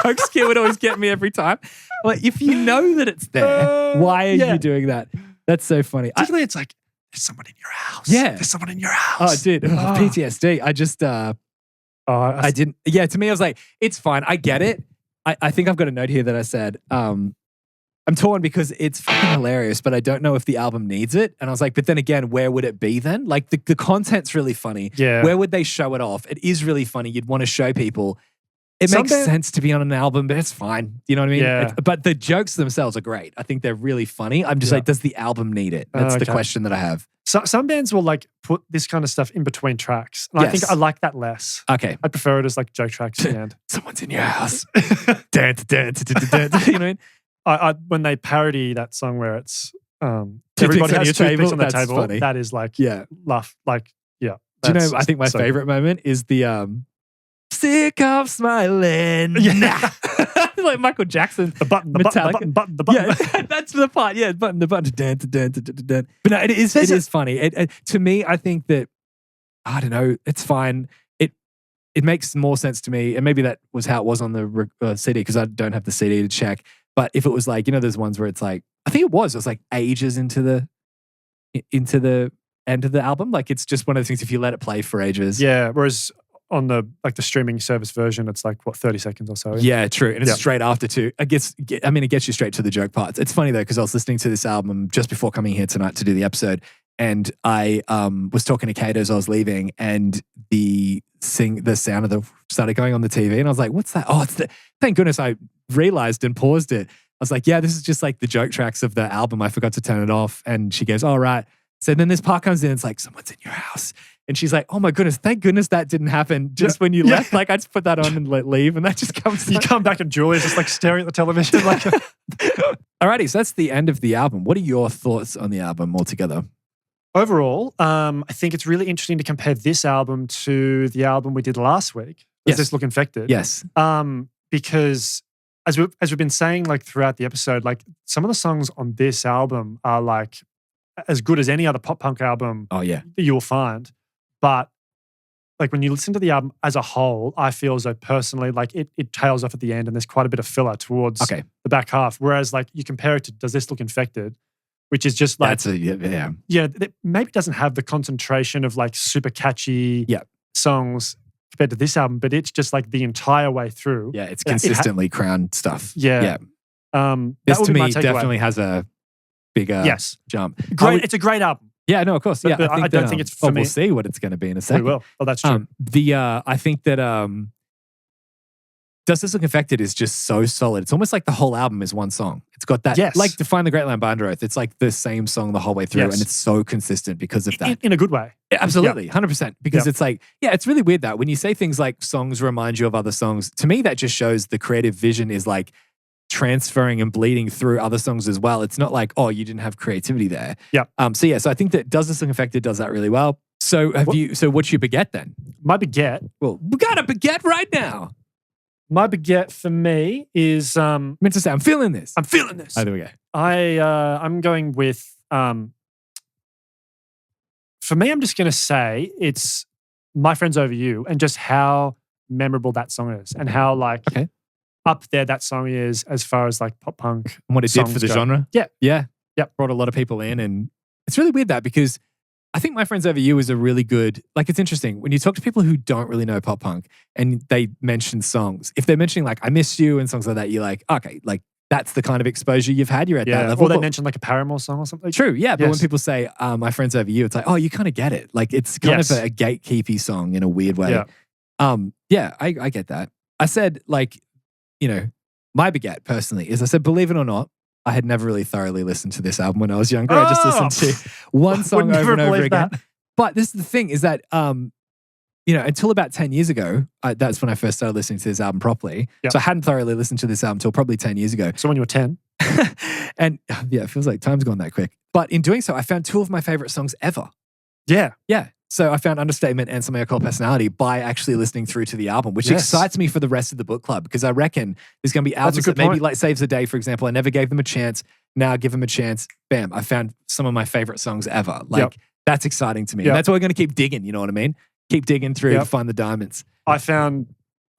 joke skit would always get me every time. Like, if you know that it's there, why are you doing that? That's so funny. Particularly, it's like, there's someone in your house. Yeah. There's someone in your house. Oh, dude. PTSD. I just, I didn't. Yeah, to me, I was like, it's fine. I get it. I think I've got a note here that I said, I'm torn because it's fucking hilarious, but I don't know if the album needs it. And I was like, but then again, where would it be then? Like the content's really funny. Yeah. Where would they show it off? It is really funny. You'd want to show people. It makes sense to be on an album, but it's fine. You know what I mean? Yeah. But the jokes themselves are great. I think they're really funny. I'm just like, does the album need it? That's the question that I have. So, some bands will like put this kind of stuff in between tracks. And I think I like that less. Okay. I prefer it as like joke tracks at the end. Someone's in your house. Dance. You know what I mean? When they parody that song where it's everybody has toothpicks on the table, funny. That is like laugh like Do you know? I think my favorite moment is the sick of smiling. Yeah, like Michael Jackson. The button. Yeah, that's the part. Yeah, the button. But no, it is funny. To me, I think that I don't know. It's fine. It makes more sense to me, and maybe that was how it was on the CD because I don't have the CD to check. But if it was like, there's ones where it's like, I think it was like ages into the end of the album. Like it's just one of the things if you let it play for ages. Yeah. Whereas on the streaming service version, it's like 30 seconds or so. Yeah, true. And it's straight after too. It gets you straight to the joke parts. It's funny though, because I was listening to this album just before coming here tonight to do the episode. And I was talking to Kate as I was leaving and the sound of the started going on the TV. And I was like, what's that? Oh, thank goodness I realized and paused it. I was like, yeah, this is just like the joke tracks of the album. I forgot to turn it off. And she goes, all right. So then this part comes in. It's like, someone's in your house. And she's like, oh my goodness, thank goodness that didn't happen just when you left. Like I just put that on and leave. And that just comes. You come back and Julia's just like staring at the television. Like, alrighty. So that's the end of the album. What are your thoughts on the album altogether? Overall, I think it's really interesting to compare this album to the album we did last week. Does This Look Infected? Yes. Because as we've been saying like throughout the episode, like some of the songs on this album are like as good as any other pop punk album that you'll find. But like when you listen to the album as a whole, I feel as though personally like it tails off at the end and there's quite a bit of filler towards the back half. Whereas like you compare it to Does This Look Infected, which is just like it maybe doesn't have the concentration of like super catchy songs compared to this album, but it's just like the entire way through. Yeah, it's consistently crowned stuff. Yeah. This to me definitely has a bigger jump. Great, it's a great album. Yeah, no, of course. But I don't think it's for me. We'll see what it's going to be in a second. We will. Oh, that's true. I think that Does This Look Infected is just so solid. It's almost like the whole album is one song. It's got that, like Define the Great Land by Under Oath. It's like the same song the whole way through, and it's so consistent because of that. In a good way. Yeah, absolutely, 100%. Because it's like, it's really weird that when you say things like songs remind you of other songs, to me that just shows the creative vision is like transferring and bleeding through other songs as well. It's not like, oh, you didn't have creativity there. Yeah. So I think that Does This Look Infected does that really well. So what's your baguette then? My baguette? Well, we got a baguette right now. My baguette for me is meant to say, I'm feeling this. I'm feeling this. Oh, there we go. I'm going with for me, I'm just gonna say it's My Friends Over You and just how memorable that song is and how like up there that song is as far as like pop punk and what it did for the genre. Yeah. Brought a lot of people in, and it's really weird that because I think My Friends Over You is a really good, like it's interesting when you talk to people who don't really know pop punk and they mention songs. If they're mentioning like I Miss You and songs like that, you're like, okay, like that's the kind of exposure you've had. You're at that level. Or they mention like a Paramore song or something. True, yeah. But when people say My Friends Over You, it's like, oh, you kind of get it. Like it's kind of a gatekeepy song in a weird way. I get that. I said like, my baguette personally is I said, believe it or not, I had never really thoroughly listened to this album when I was younger. I just listened to one song over and over again. But this is the thing is that, until about 10 years ago, that's when I first started listening to this album properly. So I hadn't thoroughly listened to this album until probably 10 years ago. So when you were 10? And it feels like time's gone that quick. But in doing so, I found two of my favorite songs ever. Yeah. So I found Understatement and Something I Call Personality by actually listening through to the album, which excites me for the rest of the book club because I reckon there's going to be albums that maybe like Saves the Day, for example. I never gave them a chance. Now I give them a chance. Bam, I found some of my favorite songs ever. Like that's exciting to me. And that's why we're going to keep digging, you know what I mean? Keep digging through to find the diamonds. I found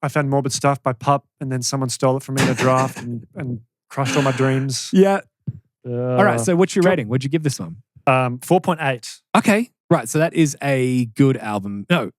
Morbid Stuff by Pup and then someone stole it from me in a draft and crushed all my dreams. Yeah. All right, so what's your rating? What'd you give this one? 4.8. Okay. Right, so that is a good album. No,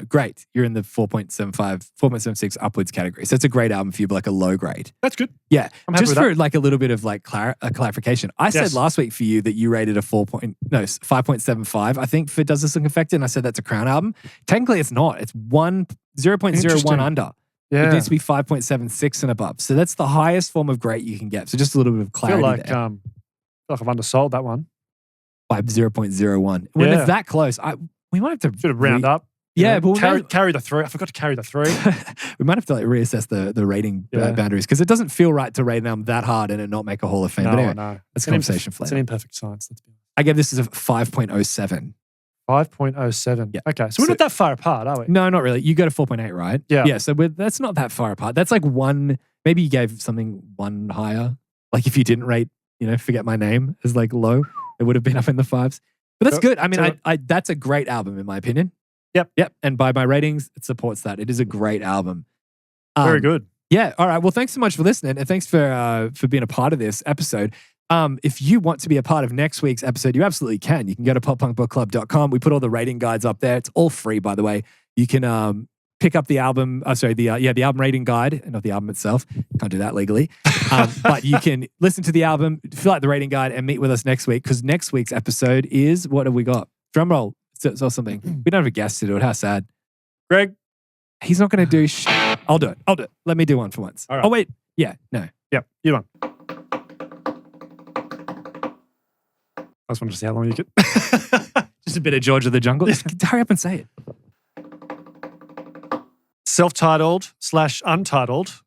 great. You're in the 4.75, 4.76 upwards category. So it's a great album for you, but like a low grade. That's good. Yeah. Just for like a little bit of like clarification. I said last week for you that you rated a 5.75, I think, for Does This Look Infected? And I said that's a Crown album. Technically, it's not. It's 0.01 under. Yeah. It needs to be 5.76 and above. So that's the highest form of great you can get. So just a little bit of clarity I feel like I've undersold that one. By 0.01. When it's that close, we might have to should have round up. Yeah, but carry the 3. I forgot to carry the 3. We might have to like reassess the rating boundaries because it doesn't feel right to rate them that hard and it not make a Hall of Fame. No, but anyway, no. It's a conversation flavor. It's an imperfect science. Let's be honest. I gave this as a 5.07. 5.07. Yeah. Okay, so we're not that far apart, are we? No, not really. You go to 4.8, right? Yeah. Yeah, so that's not that far apart. That's like one, maybe you gave something one higher. Like if you didn't rate, Forget My Name as like low, it would have been up in the 5s. But that's good. I mean, that's a great album in my opinion. Yep. And by my ratings, it supports that. It is a great album. Very good. Yeah. All right. Well, thanks so much for listening, and thanks for being a part of this episode. If you want to be a part of next week's episode, you absolutely can. You can go to poppunkbookclub.com. We put all the rating guides up there. It's all free, by the way. You can pick up the album. The album rating guide, not the album itself. Can't do that legally. But you can listen to the album, fill out the rating guide, and meet with us next week because next week's episode is what have we got? Drum roll. Or something. We don't have a guest to do it. How sad. Greg. He's not going to do shit. I'll do it. Let me do one for once. All right. Oh, wait. Yeah. No. Yep. You do. I just wanted to see how long you could. Just a bit of George of the Jungle. Just hurry up and say it. Self-titled / untitled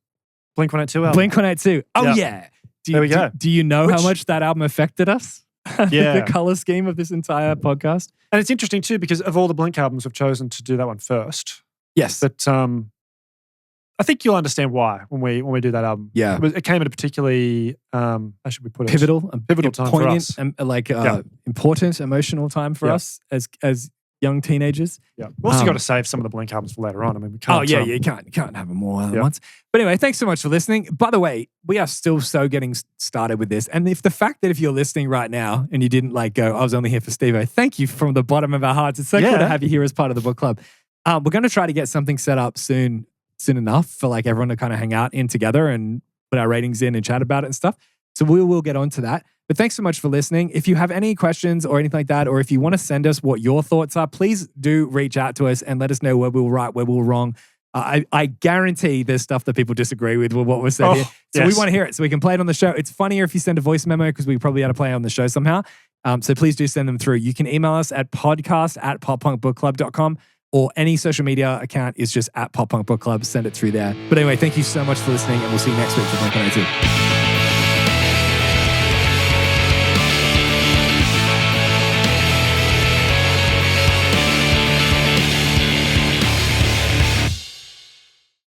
Blink-182 album. Blink-182. Oh, yeah. There we go. Do you know how much that album affected us? the color scheme of this entire podcast. And it's interesting too, because of all the Blink albums, we've chosen to do that one first. Yes. But I think you'll understand why when we do that album. Yeah. It came at a particularly, how should we put it? Pivotal time poignant, for us. Important, emotional time for us as young teenagers. Yeah. We've also got to save some of the Blink albums for later on. I mean, we can't. You can't have them all at once. But anyway, thanks so much for listening. By the way, we are still so getting started with this. And if the fact that if you're listening right now and you didn't go, I was only here for Steve-O, thank you from the bottom of our hearts. It's so cool to have you here as part of the book club. We're going to try to get something set up soon enough for everyone to kind of hang out in together and put our ratings in and chat about it and stuff. So we will get on to that. But thanks so much for listening. If you have any questions or anything like that, or if you want to send us what your thoughts are, please do reach out to us and let us know where we were right, where we were wrong. I guarantee there's stuff that people disagree with what was said here. So we want to hear it so we can play it on the show. It's funnier if you send a voice memo because we probably ought to play it on the show somehow. So please do send them through. You can email us at podcast@poppunkbookclub.com. or any social media account is just @poppunkbookclub. Send it through there. But anyway, thank you so much for listening, and we'll see you next week for Blink-182.